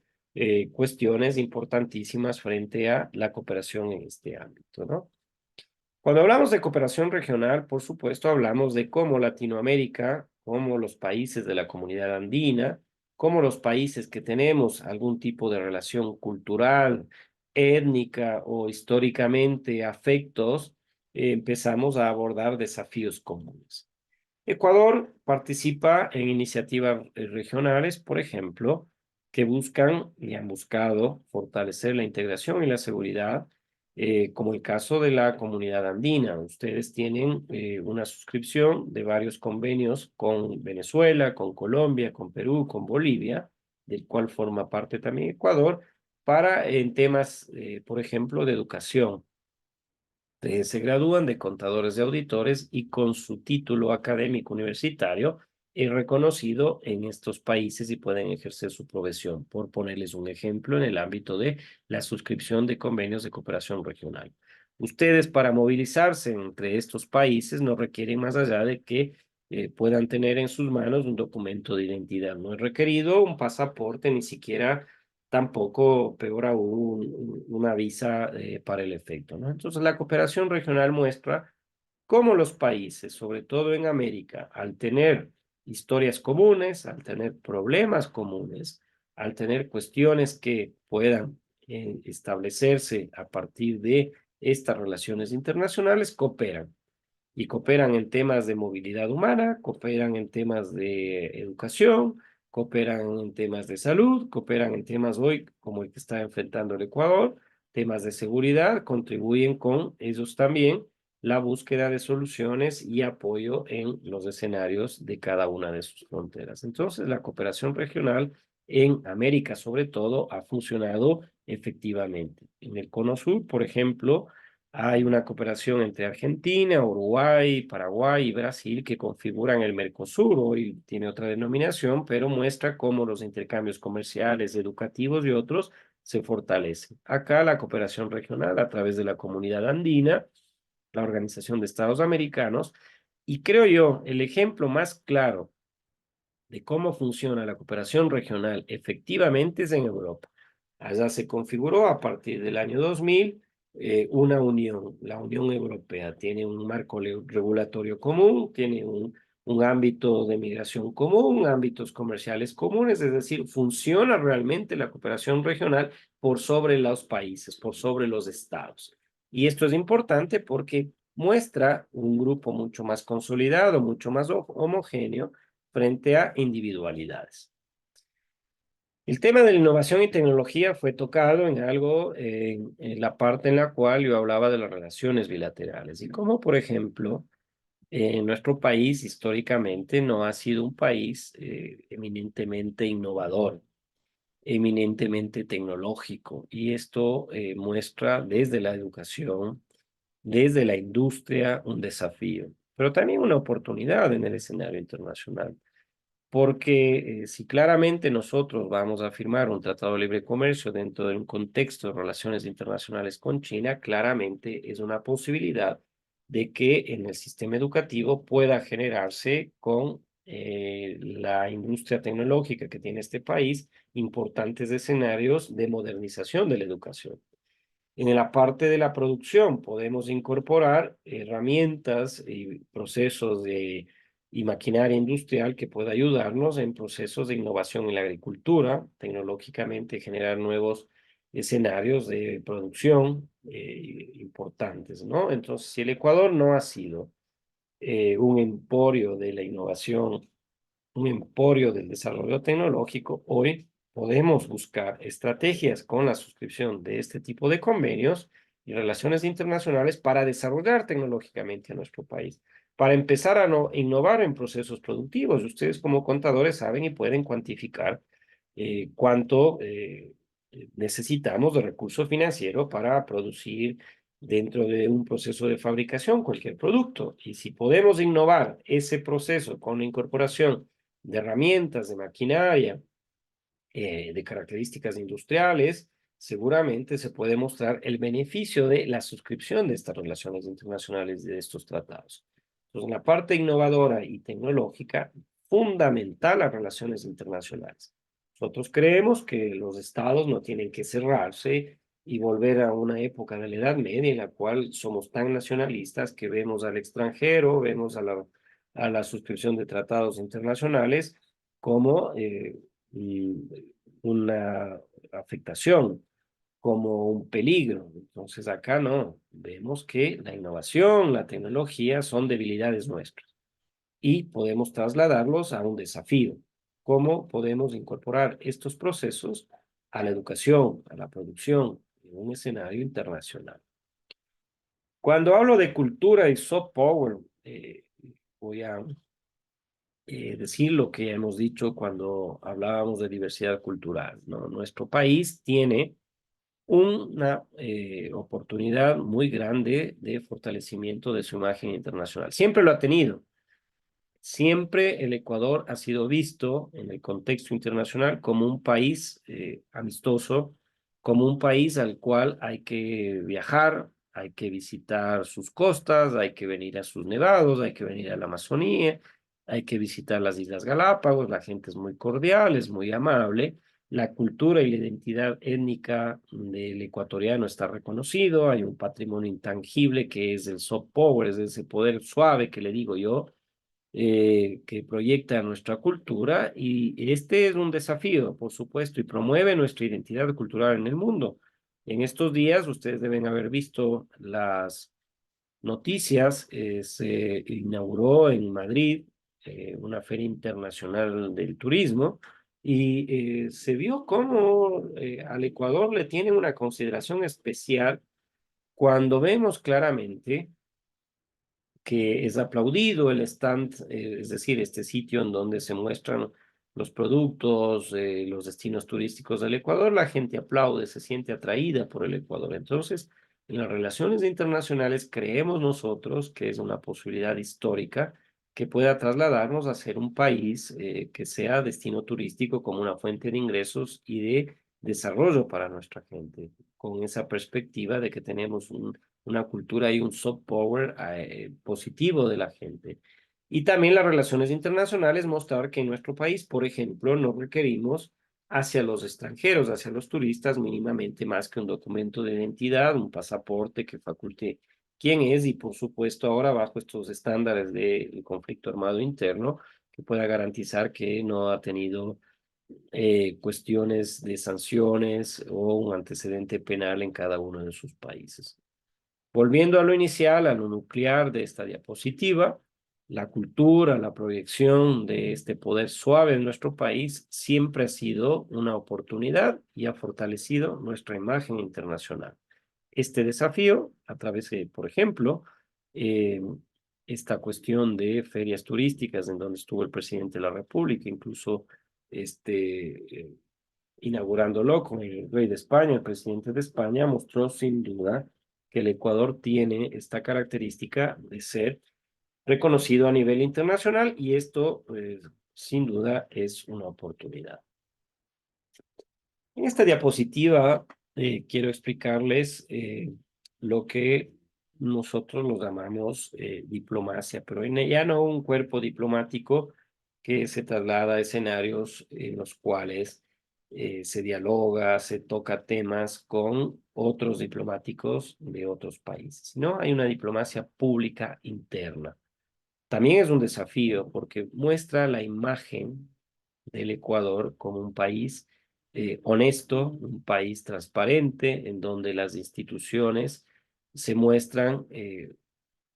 cuestiones importantísimas frente a la cooperación en este ámbito, ¿no? Cuando hablamos de cooperación regional, por supuesto, hablamos de cómo Latinoamérica, como los países de la comunidad andina, como los países que tenemos algún tipo de relación cultural, étnica o históricamente afectos, empezamos a abordar desafíos comunes. Ecuador participa en iniciativas regionales, por ejemplo, que buscan y han buscado fortalecer la integración y la seguridad, como el caso de la comunidad andina. Ustedes tienen una suscripción de varios convenios con Venezuela, con Colombia, con Perú, con Bolivia, del cual forma parte también Ecuador, para en temas, por ejemplo, de educación. Se gradúan de contadores de auditores y con su título académico universitario es reconocido en estos países y pueden ejercer su profesión, por ponerles un ejemplo en el ámbito de la suscripción de convenios de cooperación regional. Ustedes para movilizarse entre estos países no requieren más allá de que puedan tener en sus manos un documento de identidad. No es requerido un pasaporte, ni siquiera tampoco, peor aún, una visa para el efecto, ¿no? Entonces, la cooperación regional muestra cómo los países, sobre todo en América, al tener historias comunes, al tener problemas comunes, al tener cuestiones que puedan establecerse a partir de estas relaciones internacionales, cooperan y cooperan en temas de movilidad humana, cooperan en temas de educación, cooperan en temas de salud, cooperan en temas hoy como el que está enfrentando el Ecuador, temas de seguridad, contribuyen con ellos también la búsqueda de soluciones y apoyo en los escenarios de cada una de sus fronteras. Entonces, la cooperación regional en América, sobre todo, ha funcionado efectivamente. En el Cono Sur, por ejemplo, hay una cooperación entre Argentina, Uruguay, Paraguay y Brasil que configuran el Mercosur. Hoy tiene otra denominación, pero muestra cómo los intercambios comerciales, educativos y otros se fortalecen. Acá la cooperación regional a través de la Comunidad Andina, la Organización de Estados Americanos, y creo yo el ejemplo más claro de cómo funciona la cooperación regional efectivamente es en Europa. Allá se configuró a partir del año 2000 una unión, la Unión Europea. Tiene un marco regulatorio común, tiene un ámbito de migración común, ámbitos comerciales comunes, es decir, funciona realmente la cooperación regional por sobre los países, por sobre los estados. Y esto es importante porque muestra un grupo mucho más consolidado, mucho más homogéneo, frente a individualidades. El tema de la innovación y tecnología fue tocado en algo, en la parte en la cual yo hablaba de las relaciones bilaterales y cómo, por ejemplo, nuestro país históricamente no ha sido un país eminentemente innovador, eminentemente tecnológico, y esto muestra desde la educación, desde la industria, un desafío, pero también una oportunidad en el escenario internacional. Porque si claramente nosotros vamos a firmar un tratado de libre comercio dentro de un contexto de relaciones internacionales con China, claramente es una posibilidad de que en el sistema educativo pueda generarse con la industria tecnológica que tiene este país importantes escenarios de modernización de la educación. En la parte de la producción podemos incorporar herramientas y procesos y maquinaria industrial que pueda ayudarnos en procesos de innovación en la agricultura, tecnológicamente generar nuevos escenarios de producción importantes, ¿no? Entonces, si el Ecuador no ha sido un emporio de la innovación, un emporio del desarrollo tecnológico, hoy podemos buscar estrategias con la suscripción de este tipo de convenios y relaciones internacionales para desarrollar tecnológicamente a nuestro país, para empezar a innovar en procesos productivos. Ustedes como contadores saben y pueden cuantificar cuánto necesitamos de recursos financieros para producir dentro de un proceso de fabricación cualquier producto. Y si podemos innovar ese proceso con la incorporación de herramientas, de maquinaria, de características industriales, seguramente se puede mostrar el beneficio de la suscripción de estas relaciones internacionales, de estos tratados. Entonces, en la parte innovadora y tecnológica, fundamental las relaciones internacionales. Nosotros creemos que los estados no tienen que cerrarse y volver a una época de la Edad Media en la cual somos tan nacionalistas que vemos al extranjero, vemos a la suscripción de tratados internacionales como una afectación como un peligro. Entonces acá no, vemos que la innovación, la tecnología son debilidades nuestras y podemos trasladarlos a un desafío. ¿Cómo podemos incorporar estos procesos a la educación, a la producción en un escenario internacional? Cuando hablo de cultura y soft power, voy a decir lo que hemos dicho cuando hablábamos de diversidad cultural, ¿no? Nuestro país tiene una oportunidad muy grande de fortalecimiento de su imagen internacional. Siempre lo ha tenido. Siempre el Ecuador ha sido visto en el contexto internacional como un país amistoso, como un país al cual hay que viajar, hay que visitar sus costas, hay que venir a sus nevados, hay que venir a la Amazonía, hay que visitar las Islas Galápagos, la gente es muy cordial, es muy amable, la cultura y la identidad étnica del ecuatoriano está reconocido, hay un patrimonio intangible que es el soft power, es ese poder suave que le digo yo, que proyecta nuestra cultura y este es un desafío, por supuesto, y promueve nuestra identidad cultural en el mundo. En estos días ustedes deben haber visto las noticias, se inauguró en Madrid una feria internacional del turismo y se vio cómo al Ecuador le tienen una consideración especial cuando vemos claramente que es aplaudido el stand, es decir, este sitio en donde se muestran los productos, los destinos turísticos del Ecuador, la gente aplaude, se siente atraída por el Ecuador. Entonces, en las relaciones internacionales creemos nosotros que es una posibilidad histórica que pueda trasladarnos a ser un país que sea destino turístico como una fuente de ingresos y de desarrollo para nuestra gente, con esa perspectiva de que tenemos una cultura y un soft power positivo de la gente. Y también las relaciones internacionales mostrar que en nuestro país, por ejemplo, no requerimos hacia los extranjeros, hacia los turistas, mínimamente más que un documento de identidad, un pasaporte que faculte quién es y, por supuesto, ahora bajo estos estándares del conflicto armado interno, que pueda garantizar que no ha tenido cuestiones de sanciones o un antecedente penal en cada uno de sus países. Volviendo a lo inicial, a lo nuclear de esta diapositiva, la cultura, la proyección de este poder suave en nuestro país siempre ha sido una oportunidad y ha fortalecido nuestra imagen internacional. Este desafío, a través de, por ejemplo, eh, esta cuestión de ferias turísticas en donde estuvo el presidente de la República, incluso inaugurándolo con el rey de España, el presidente de España, mostró sin duda que el Ecuador tiene esta característica de ser reconocido a nivel internacional y esto, pues, sin duda, es una oportunidad. En esta diapositiva quiero explicarles lo que nosotros lo llamamos diplomacia, pero ya no un cuerpo diplomático que se traslada a escenarios en los cuales se dialoga, se toca temas con otros diplomáticos de otros países, sino hay una diplomacia pública interna. También es un desafío porque muestra la imagen del Ecuador como un país honesto, un país transparente, en donde las instituciones se muestran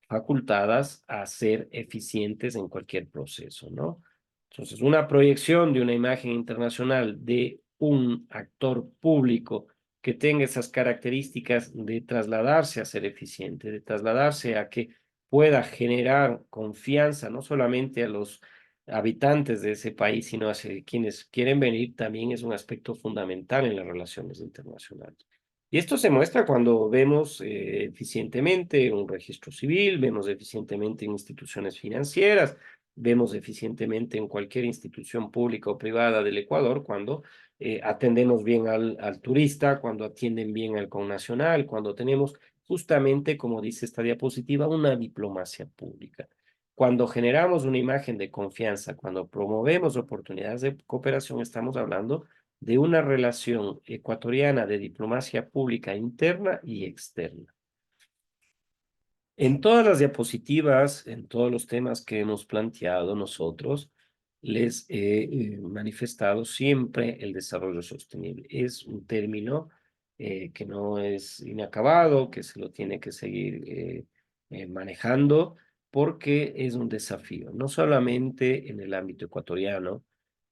facultadas a ser eficientes en cualquier proceso, ¿no? Entonces, una proyección de una imagen internacional de un actor público que tenga esas características de trasladarse a ser eficiente, de trasladarse a que pueda generar confianza no solamente a los habitantes de ese país, sino hacia quienes quieren venir, también es un aspecto fundamental en las relaciones internacionales. Y esto se muestra cuando vemos eficientemente un registro civil, vemos eficientemente en instituciones financieras, vemos eficientemente en cualquier institución pública o privada del Ecuador cuando atendemos bien al turista, cuando atienden bien al connacional, cuando tenemos justamente, como dice esta diapositiva, una diplomacia pública. Cuando generamos una imagen de confianza, cuando promovemos oportunidades de cooperación, estamos hablando de una relación ecuatoriana de diplomacia pública interna y externa. En todas las diapositivas, en todos los temas que hemos planteado nosotros, les he manifestado siempre el desarrollo sostenible. Es un término que no es inacabado, que se lo tiene que seguir manejando, porque es un desafío, no solamente en el ámbito ecuatoriano,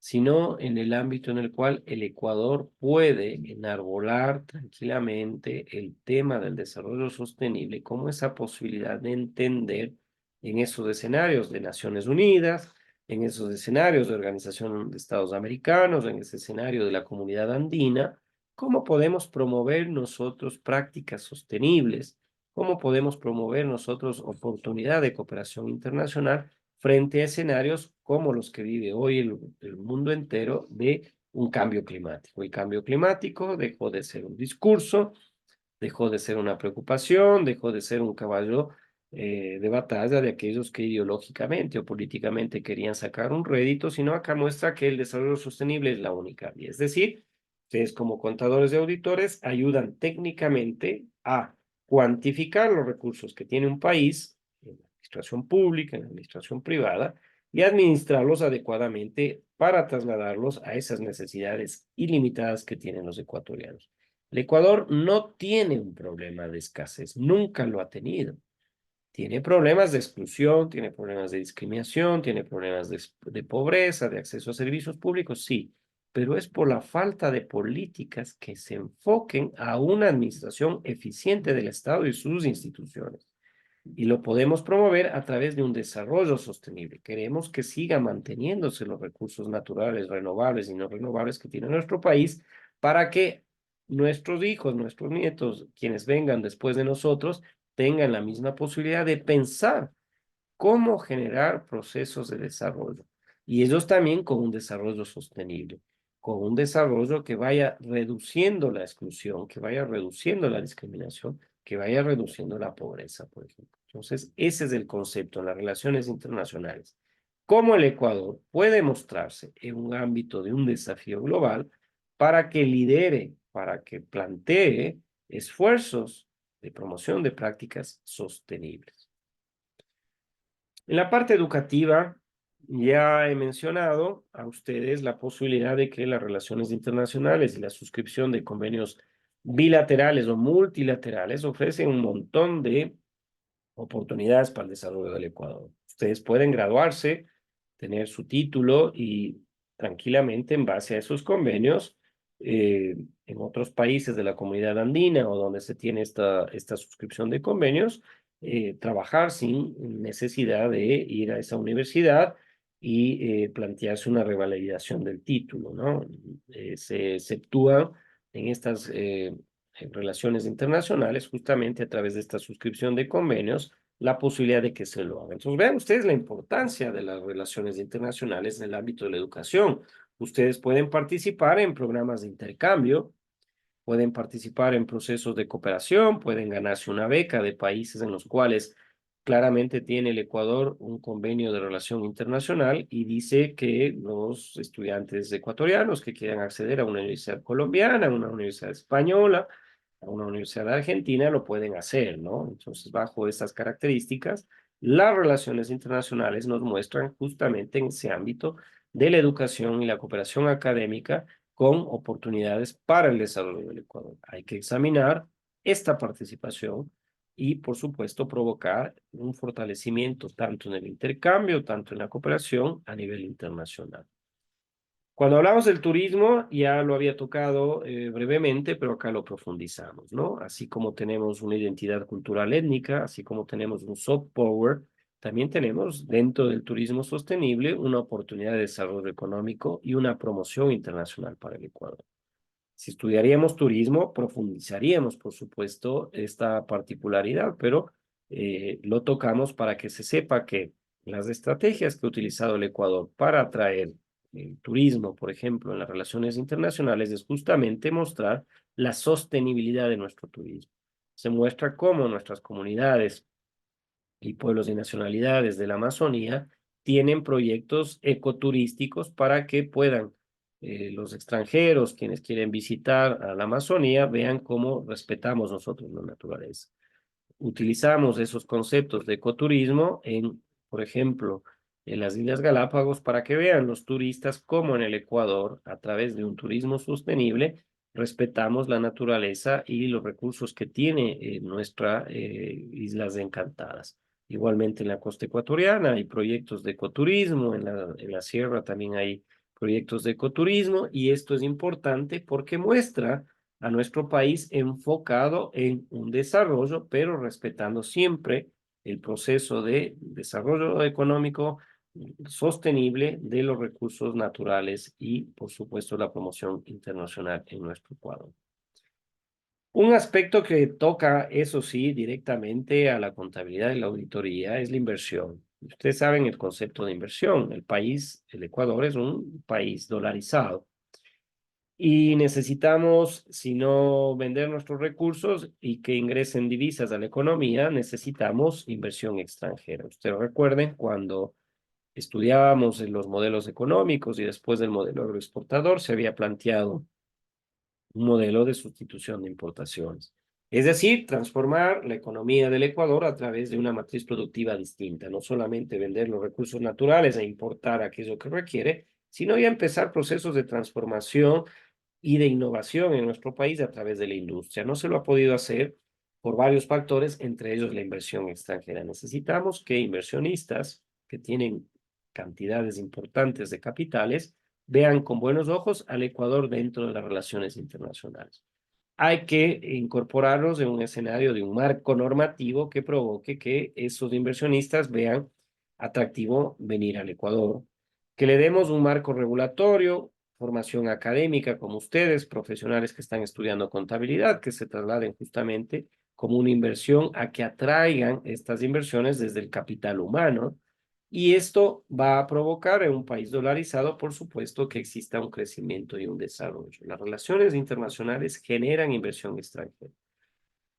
sino en el ámbito en el cual el Ecuador puede enarbolar tranquilamente el tema del desarrollo sostenible como esa posibilidad de entender en esos escenarios de Naciones Unidas, en esos escenarios de Organización de Estados Americanos, en ese escenario de la Comunidad Andina, cómo podemos promover nosotros prácticas sostenibles, cómo podemos promover nosotros oportunidad de cooperación internacional frente a escenarios como los que vive hoy el mundo entero de un cambio climático. El cambio climático dejó de ser un discurso, dejó de ser una preocupación, dejó de ser un caballo de batalla de aquellos que ideológicamente o políticamente querían sacar un rédito, sino acá muestra que el desarrollo sostenible es la única vía. Es decir, ustedes como contadores y auditores ayudan técnicamente a cuantificar los recursos que tiene un país en la administración pública, en la administración privada, y administrarlos adecuadamente para trasladarlos a esas necesidades ilimitadas que tienen los ecuatorianos. El Ecuador no tiene un problema de escasez, nunca lo ha tenido. Tiene problemas de exclusión, tiene problemas de discriminación, tiene problemas de pobreza, de acceso a servicios públicos, sí, pero es por la falta de políticas que se enfoquen a una administración eficiente del Estado y sus instituciones. Y lo podemos promover a través de un desarrollo sostenible. Queremos que sigan manteniéndose los recursos naturales, renovables y no renovables que tiene nuestro país para que nuestros hijos, nuestros nietos, quienes vengan después de nosotros, tengan la misma posibilidad de pensar cómo generar procesos de desarrollo. Y ellos también con un desarrollo sostenible, con un desarrollo que vaya reduciendo la exclusión, que vaya reduciendo la discriminación, que vaya reduciendo la pobreza, por ejemplo. Entonces, ese es el concepto en las relaciones internacionales. Cómo el Ecuador puede mostrarse en un ámbito de un desafío global para que lidere, para que plantee esfuerzos de promoción de prácticas sostenibles. En la parte educativa, ya he mencionado a ustedes la posibilidad de que las relaciones internacionales y la suscripción de convenios bilaterales o multilaterales ofrecen un montón de oportunidades para el desarrollo del Ecuador. Ustedes pueden graduarse, tener su título y tranquilamente en base a esos convenios en otros países de la comunidad andina o donde se tiene esta suscripción de convenios, trabajar sin necesidad de ir a esa universidad y plantearse una revalidación del título, ¿no? Se exceptúa en estas en relaciones internacionales, justamente a través de esta suscripción de convenios, la posibilidad de que se lo hagan. Entonces, vean ustedes la importancia de las relaciones internacionales en el ámbito de la educación. Ustedes pueden participar en programas de intercambio, pueden participar en procesos de cooperación, pueden ganarse una beca de países en los cuales claramente tiene el Ecuador un convenio de relación internacional y dice que los estudiantes ecuatorianos que quieran acceder a una universidad colombiana, a una universidad española, a una universidad argentina, lo pueden hacer, ¿no? Entonces, bajo estas características, las relaciones internacionales nos muestran justamente en ese ámbito de la educación y la cooperación académica con oportunidades para el desarrollo del Ecuador. Hay que examinar esta participación y, por supuesto, provocar un fortalecimiento tanto en el intercambio, tanto en la cooperación a nivel internacional. Cuando hablamos del turismo, ya lo había tocado brevemente, pero acá lo profundizamos, ¿no? Así como tenemos una identidad cultural étnica, así como tenemos un soft power, también tenemos dentro del turismo sostenible una oportunidad de desarrollo económico y una promoción internacional para el Ecuador. Si estudiaríamos turismo, profundizaríamos, por supuesto, esta particularidad, pero lo tocamos para que se sepa que las estrategias que ha utilizado el Ecuador para atraer el turismo, por ejemplo, en las relaciones internacionales, es justamente mostrar la sostenibilidad de nuestro turismo. Se muestra cómo nuestras comunidades y pueblos y nacionalidades de la Amazonía tienen proyectos ecoturísticos para que puedan los extranjeros, quienes quieren visitar a la Amazonía, vean cómo respetamos nosotros la naturaleza. Utilizamos esos conceptos de ecoturismo en, por ejemplo, en las Islas Galápagos para que vean los turistas cómo en el Ecuador, a través de un turismo sostenible, respetamos la naturaleza y los recursos que tiene nuestra Islas Encantadas. Igualmente en la costa ecuatoriana hay proyectos de ecoturismo, en la sierra también hay proyectos de ecoturismo, y esto es importante porque muestra a nuestro país enfocado en un desarrollo, pero respetando siempre el proceso de desarrollo económico sostenible de los recursos naturales y, por supuesto, la promoción internacional en nuestro Ecuador. Un aspecto que toca, eso sí, directamente a la contabilidad y la auditoría es la inversión. Ustedes saben el concepto de inversión. El país, el Ecuador, es un país dolarizado y necesitamos, si no vender nuestros recursos y que ingresen divisas a la economía, necesitamos inversión extranjera. Ustedes recuerden cuando estudiábamos en los modelos económicos y después del modelo agroexportador, se había planteado un modelo de sustitución de importaciones. Es decir, transformar la economía del Ecuador a través de una matriz productiva distinta, no solamente vender los recursos naturales e importar aquello que requiere, sino ya empezar procesos de transformación y de innovación en nuestro país a través de la industria. No se lo ha podido hacer por varios factores, entre ellos la inversión extranjera. Necesitamos que inversionistas que tienen cantidades importantes de capitales vean con buenos ojos al Ecuador dentro de las relaciones internacionales. Hay que incorporarlos en un escenario de un marco normativo que provoque que esos inversionistas vean atractivo venir al Ecuador, que le demos un marco regulatorio, formación académica como ustedes, profesionales que están estudiando contabilidad, que se trasladen justamente como una inversión a que atraigan estas inversiones desde el capital humano, y esto va a provocar en un país dolarizado, por supuesto, que exista un crecimiento y un desarrollo. Las relaciones internacionales generan inversión extranjera.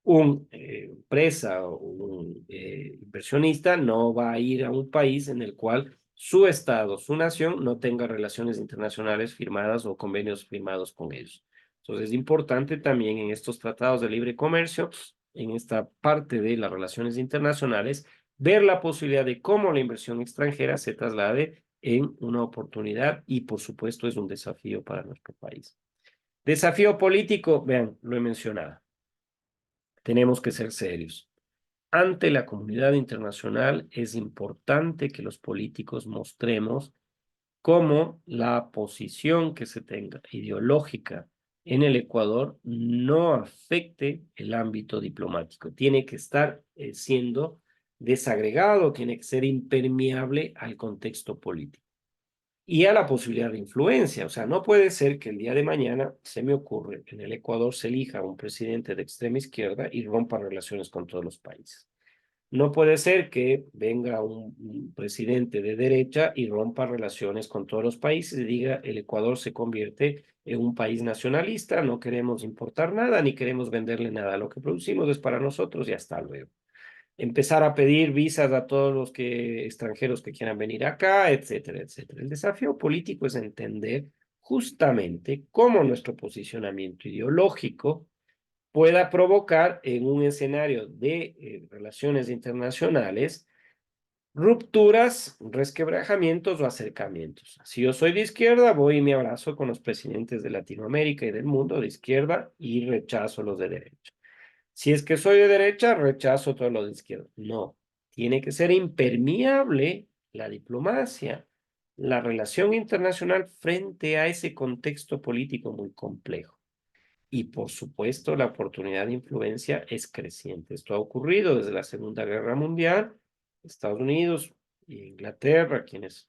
Un empresa o un inversionista no va a ir a un país en el cual su estado, su nación, no tenga relaciones internacionales firmadas o convenios firmados con ellos. Entonces es importante también en estos tratados de libre comercio, en esta parte de las relaciones internacionales, ver la posibilidad de cómo la inversión extranjera se traslade en una oportunidad, y por supuesto es un desafío para nuestro país. Desafío político, vean, lo he mencionado. Tenemos que ser serios. Ante la comunidad internacional es importante que los políticos mostremos cómo la posición que se tenga ideológica en el Ecuador no afecte el ámbito diplomático. Tiene que estar siendo desagregado, tiene que ser impermeable al contexto político y a la posibilidad de influencia. O sea, no puede ser que el día de mañana, se me ocurre, en el Ecuador se elija un presidente de extrema izquierda y rompa relaciones con todos los países. No puede ser que venga un presidente de derecha y rompa relaciones con todos los países y diga el Ecuador se convierte en un país nacionalista, no queremos importar nada ni queremos venderle nada. Lo que producimos es para nosotros y hasta luego. Empezar a pedir visas a todos los extranjeros que quieran venir acá, etcétera, etcétera. El desafío político es entender justamente cómo nuestro posicionamiento ideológico pueda provocar en un escenario de relaciones internacionales rupturas, resquebrajamientos o acercamientos. Si yo soy de izquierda, voy y me abrazo con los presidentes de Latinoamérica y del mundo de izquierda y rechazo los de derecha. Si es que soy de derecha, rechazo todo lo de izquierda. No, tiene que ser impermeable la diplomacia, la relación internacional frente a ese contexto político muy complejo. Y por supuesto, la oportunidad de influencia es creciente. Esto ha ocurrido desde la Segunda Guerra Mundial. Estados Unidos e Inglaterra, quienes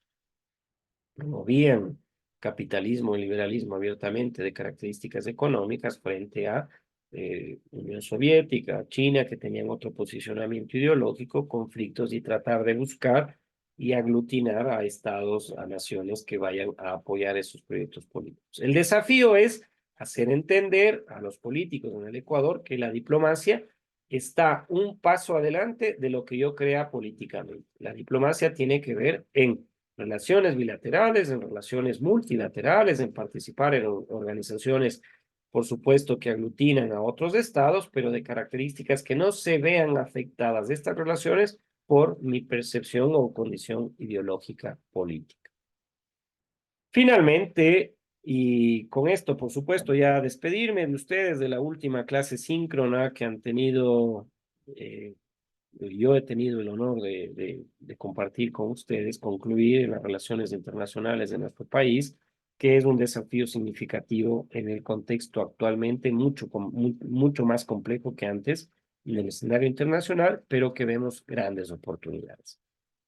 promovían capitalismo y liberalismo abiertamente de características económicas frente a Unión Soviética, China, que tenían otro posicionamiento ideológico, conflictos y tratar de buscar y aglutinar a estados, a naciones que vayan a apoyar esos proyectos políticos. El desafío es hacer entender a los políticos en el Ecuador que la diplomacia está un paso adelante de lo que yo crea políticamente. La diplomacia tiene que ver en relaciones bilaterales, en relaciones multilaterales, en participar en organizaciones, por supuesto, que aglutinan a otros estados, pero de características que no se vean afectadas de estas relaciones por mi percepción o condición ideológica política. Finalmente, Y con esto, por supuesto, ya despedirme de ustedes de la última clase síncrona que han tenido, yo he tenido el honor de compartir con ustedes, concluir en las relaciones internacionales de nuestro país, que es un desafío significativo en el contexto actualmente mucho más complejo que antes en el escenario internacional, pero que vemos grandes oportunidades.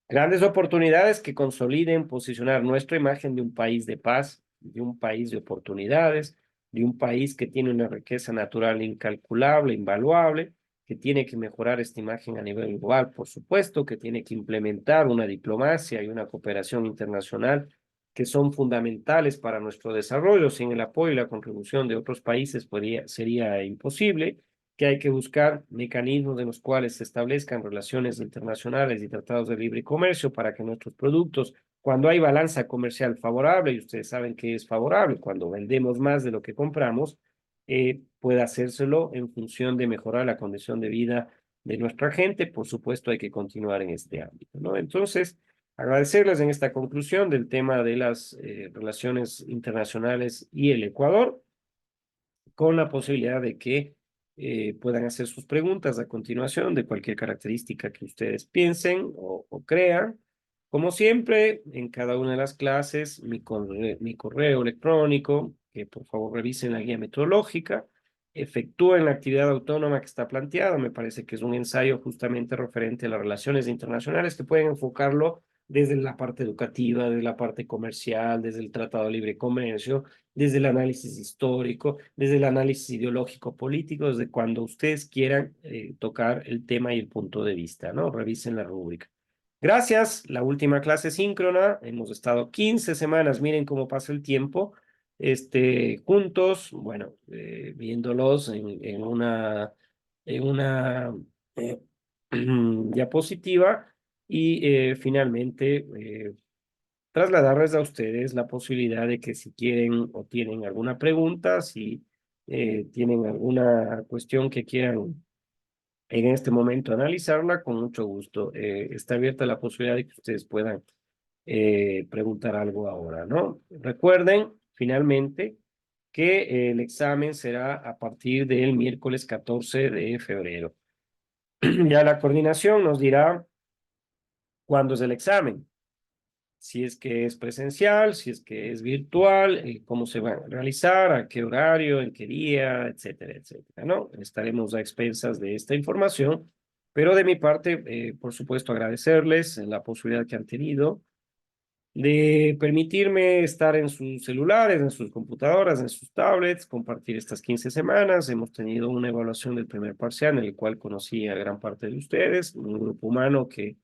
Grandes oportunidades que consoliden posicionar nuestra imagen de un país de paz, de un país de oportunidades, de un país que tiene una riqueza natural incalculable, invaluable, que tiene que mejorar esta imagen a nivel global, por supuesto, que tiene que implementar una diplomacia y una cooperación internacional que son fundamentales para nuestro desarrollo. Sin el apoyo y la contribución de otros países sería imposible, que hay que buscar mecanismos en los cuales se establezcan relaciones internacionales y tratados de libre comercio para que nuestros productos, cuando hay balanza comercial favorable, y ustedes saben que es favorable, cuando vendemos más de lo que compramos, pueda hacérselo en función de mejorar la condición de vida de nuestra gente. Por supuesto, hay que continuar en este ámbito, ¿no? Entonces, agradecerles en esta conclusión del tema de las relaciones internacionales y el Ecuador, con la posibilidad de que puedan hacer sus preguntas a continuación de cualquier característica que ustedes piensen o crean. Como siempre, en cada una de las clases, mi correo electrónico, que por favor revisen la guía metodológica, efectúen la actividad autónoma que está planteada. Me parece que es un ensayo justamente referente a las relaciones internacionales que pueden enfocarlo desde la parte educativa, desde la parte comercial, desde el Tratado de Libre Comercio, desde el análisis histórico, desde el análisis ideológico político, desde cuando ustedes quieran tocar el tema y el punto de vista, ¿no? Revisen la rúbrica. Gracias, la última clase síncrona, hemos estado 15 semanas, miren cómo pasa el tiempo, juntos, bueno, viéndolos en una eh, diapositiva y finalmente trasladarles a ustedes la posibilidad de que si quieren o tienen alguna pregunta, si tienen alguna cuestión que quieran en este momento analizarla, con mucho gusto. Está abierta la posibilidad de que ustedes puedan preguntar algo ahora, ¿no? Recuerden, finalmente, que el examen será a partir del miércoles 14 de febrero. Ya la coordinación nos dirá cuándo es el examen, si es que es presencial, si es que es virtual, cómo se va a realizar, a qué horario, en qué día, etcétera, etcétera, ¿no? Estaremos a expensas de esta información, pero de mi parte, por supuesto, agradecerles la posibilidad que han tenido de permitirme estar en sus celulares, en sus computadoras, en sus tablets, compartir estas 15 semanas. Hemos tenido una evaluación del primer parcial en el cual conocí a gran parte de ustedes, un grupo humano que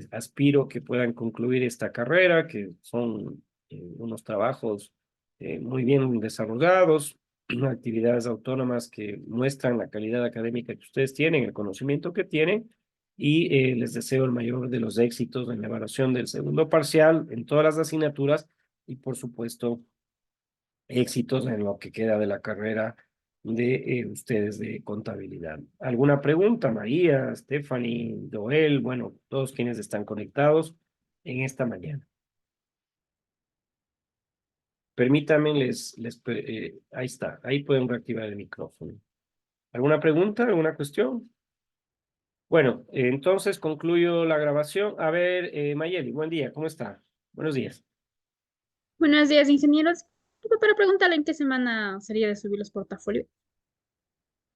aspiro que puedan concluir esta carrera, que son unos trabajos muy bien desarrollados, actividades autónomas que muestran la calidad académica que ustedes tienen, el conocimiento que tienen, y les deseo el mayor de los éxitos en la evaluación del segundo parcial, en todas las asignaturas, y por supuesto, éxitos en lo que queda de la carrera de ustedes de contabilidad. ¿Alguna pregunta, María, Stephanie, Joel? Bueno, todos quienes están conectados en esta mañana. Permítanme, ahí está, ahí pueden reactivar el micrófono. ¿Alguna pregunta, alguna cuestión? Bueno, entonces concluyo la grabación. A ver, Mayeli, buen día, ¿cómo está? Buenos días. Buenos días, ingenieros. Para preguntarle en qué semana sería de subir los portafolios.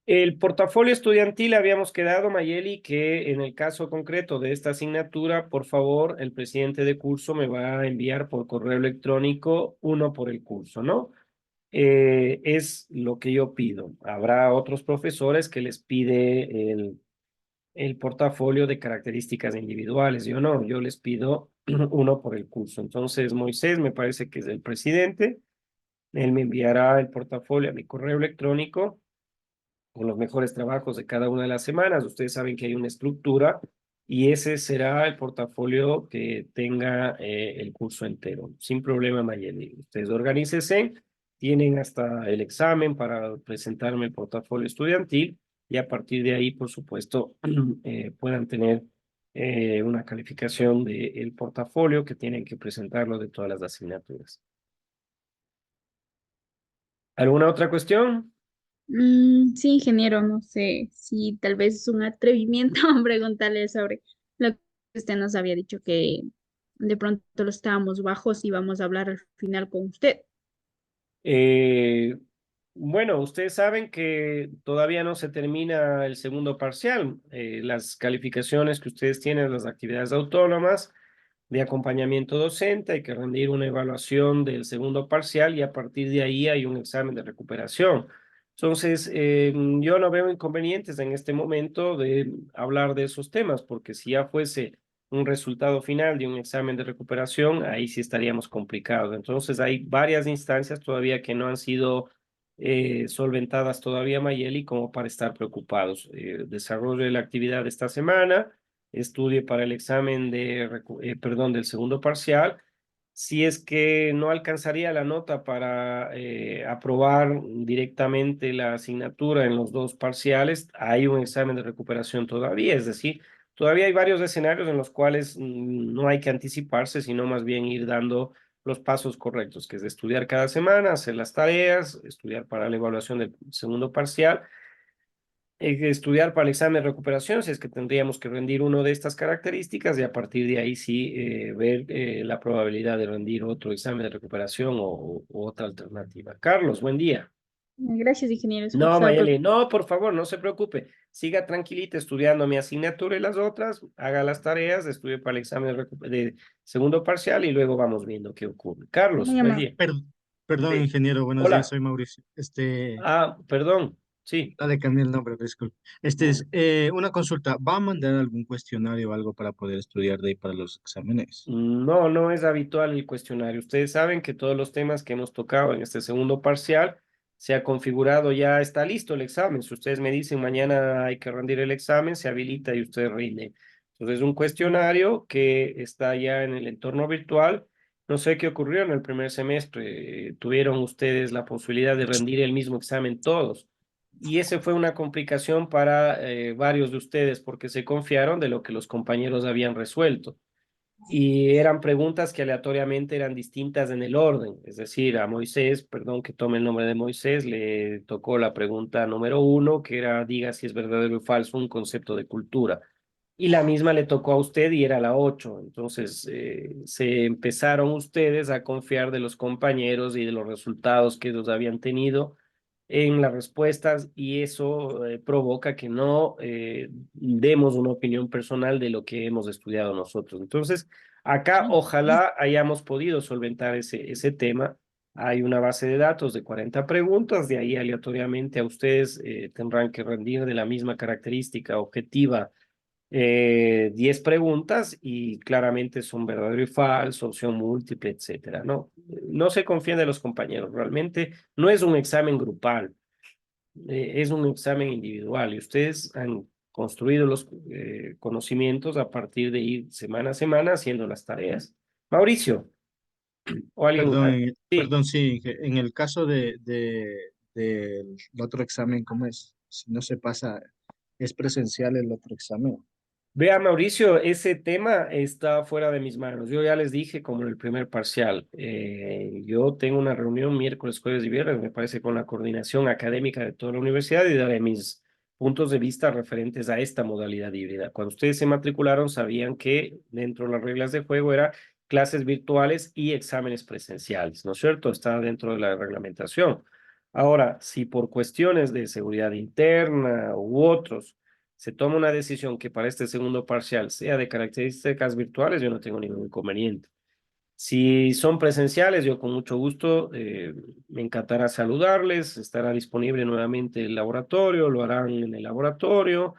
El portafolio estudiantil habíamos quedado, Mayeli, que en el caso concreto de esta asignatura, por favor, el presidente de curso me va a enviar por correo electrónico uno por el curso, ¿no? Es lo que yo pido. Habrá otros profesores que les pide el portafolio de características individuales. Yo no, yo les pido uno por el curso. Entonces, Moisés me parece que es el presidente. Él me enviará el portafolio a mi correo electrónico con los mejores trabajos de cada una de las semanas. Ustedes saben que hay una estructura y ese será el portafolio que tenga el curso entero. Sin problema, Mayeli. Ustedes organícense, tienen hasta el examen para presentarme el portafolio estudiantil y a partir de ahí, por supuesto, puedan tener una calificación del portafolio que tienen que presentarlo de todas las asignaturas. ¿Alguna otra cuestión? Sí, ingeniero, no sé si tal vez es un atrevimiento preguntarle sobre lo que usted nos había dicho que de pronto lo estábamos bajos y vamos a hablar al final con usted. Eh, bueno, ustedes saben que todavía no se termina el segundo parcial. Las calificaciones que ustedes tienen, las actividades autónomas de acompañamiento docente, hay que rendir una evaluación del segundo parcial y a partir de ahí hay un examen de recuperación. Entonces, yo no veo inconvenientes en este momento de hablar de esos temas, porque si ya fuese un resultado final de un examen de recuperación, ahí sí estaríamos complicados. Entonces, hay varias instancias todavía que no han sido solventadas todavía, Mayeli, como para estar preocupados. Desarrollo de la actividad esta semana, estudie para el examen perdón, del segundo parcial. Si es que no alcanzaría la nota para aprobar directamente la asignatura en los dos parciales, hay un examen de recuperación todavía, es decir, todavía hay varios escenarios en los cuales no hay que anticiparse, sino más bien ir dando los pasos correctos, que es estudiar cada semana, hacer las tareas, estudiar para la evaluación del segundo parcial, estudiar para el examen de recuperación, si es que tendríamos que rendir uno de estas características y a partir de ahí sí ver la probabilidad de rendir otro examen de recuperación o otra alternativa. Carlos, buen día. Gracias, ingeniero. Es que No, estaba Mayeli, no, por favor, no se preocupe. Siga tranquilita estudiando mi asignatura y las otras, haga las tareas, estudie para el examen de segundo parcial y luego vamos viendo qué ocurre. Carlos, muy buen amable. día. Per- Perdón, Sí. ingeniero, buenos días, Hola. soy Mauricio. Ah, perdón. Sí. Le cambié el nombre, disculpe. Una consulta, ¿va a mandar algún cuestionario o algo para poder estudiar de ahí para los exámenes? No, no es habitual el cuestionario. Ustedes saben que todos los temas que hemos tocado en este segundo parcial se ha configurado, ya está listo el examen. Si ustedes me dicen mañana hay que rendir el examen, se habilita y usted rinde. Entonces, es un cuestionario que está ya en el entorno virtual. No sé qué ocurrió en el primer semestre. Tuvieron ustedes la posibilidad de rendir el mismo examen todos. Y ese fue una complicación para varios de ustedes porque se confiaron de lo que los compañeros habían resuelto y eran preguntas que aleatoriamente eran distintas en el orden. Es decir, a Moisés, perdón que tome el nombre de Moisés, le tocó la pregunta número uno, que era diga si es verdadero o falso un concepto de cultura. Y la misma le tocó a usted y era la ocho. Entonces, se empezaron ustedes a confiar de los compañeros y de los resultados que ellos habían tenido en las respuestas y eso provoca que no demos una opinión personal de lo que hemos estudiado nosotros. Entonces, acá ojalá hayamos podido solventar ese tema. Hay una base de datos de 40 preguntas, de ahí aleatoriamente a ustedes tendrán que rendir de la misma característica objetiva 10 preguntas y claramente son verdadero y falso, opción múltiple, etcétera, ¿no? No se confíen de los compañeros, realmente no es un examen grupal, es un examen individual y ustedes han construido los conocimientos a partir de ir semana a semana haciendo las tareas. Mauricio, o alguien, Perdón, sí. perdón, sí, en el caso del otro examen, ¿cómo es? Si no se pasa, es presencial el otro examen. Vea, Mauricio, ese tema está fuera de mis manos. Yo ya les dije como en el primer parcial, yo tengo una reunión miércoles, jueves y viernes, me parece, con la coordinación académica de toda la universidad y daré mis puntos de vista referentes a esta modalidad híbrida. Cuando ustedes se matricularon, sabían que dentro de las reglas de juego era clases virtuales y exámenes presenciales, ¿no es cierto? Está dentro de la reglamentación. Ahora, si por cuestiones de seguridad interna u otros, se toma una decisión que para este segundo parcial sea de características virtuales, yo no tengo ningún inconveniente. Si son presenciales, yo con mucho gusto me encantará saludarles, estará disponible nuevamente el laboratorio, lo harán en el laboratorio,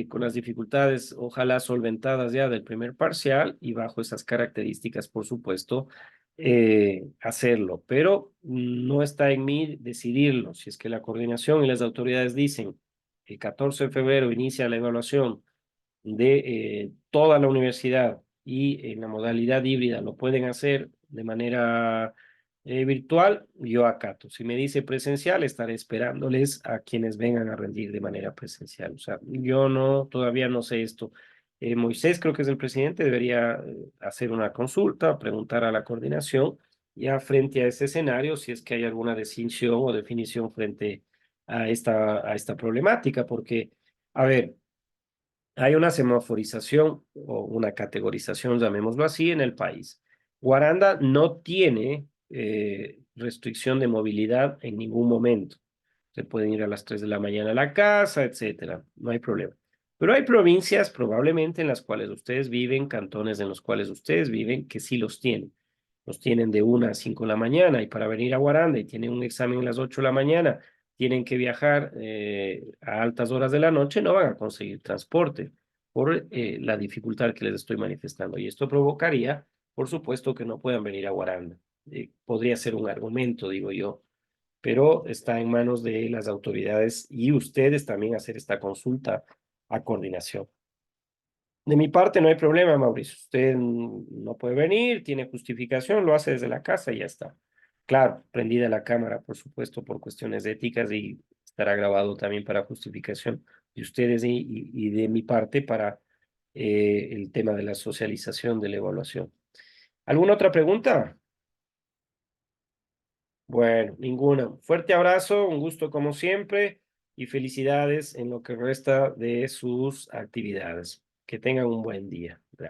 con las dificultades ojalá solventadas ya del primer parcial y bajo esas características, por supuesto, hacerlo. Pero no está en mí decidirlo. Si es que la coordinación y las autoridades dicen el 14 de febrero inicia la evaluación de toda la universidad y en la modalidad híbrida lo pueden hacer de manera virtual, yo acato. Si me dice presencial, estaré esperándoles a quienes vengan a rendir de manera presencial. O sea, yo no, todavía no sé esto. Moisés, creo que es el presidente, debería hacer una consulta, preguntar a la coordinación ya frente a ese escenario, si es que hay alguna decisión o definición frente a esta problemática, porque, a ver, hay una semaforización o una categorización, llamémoslo así, en el país. Guaranda no tiene restricción de movilidad en ningún momento. Se pueden ir a las 3 de la mañana a la casa, etcétera. No hay problema. Pero hay provincias probablemente en las cuales ustedes viven, cantones en los cuales ustedes viven, que sí los tienen. Los tienen de 1 a 5 de la mañana y para venir a Guaranda y tienen un examen a las 8 de la mañana, tienen que viajar a altas horas de la noche, no van a conseguir transporte por la dificultad que les estoy manifestando. Y esto provocaría, por supuesto, que no puedan venir a Guaranda. Podría ser un argumento, digo yo, pero está en manos de las autoridades y ustedes también hacer esta consulta a coordinación. De mi parte no hay problema, Mauricio. Usted no puede venir, tiene justificación, lo hace desde la casa y ya está. Claro, prendida la cámara, por supuesto, por cuestiones éticas y estará grabado también para justificación de ustedes y de mi parte para el tema de la socialización de la evaluación. ¿Alguna otra pregunta? Bueno, ninguna. Fuerte abrazo, un gusto como siempre y felicidades en lo que resta de sus actividades. Que tengan un buen día. Gracias.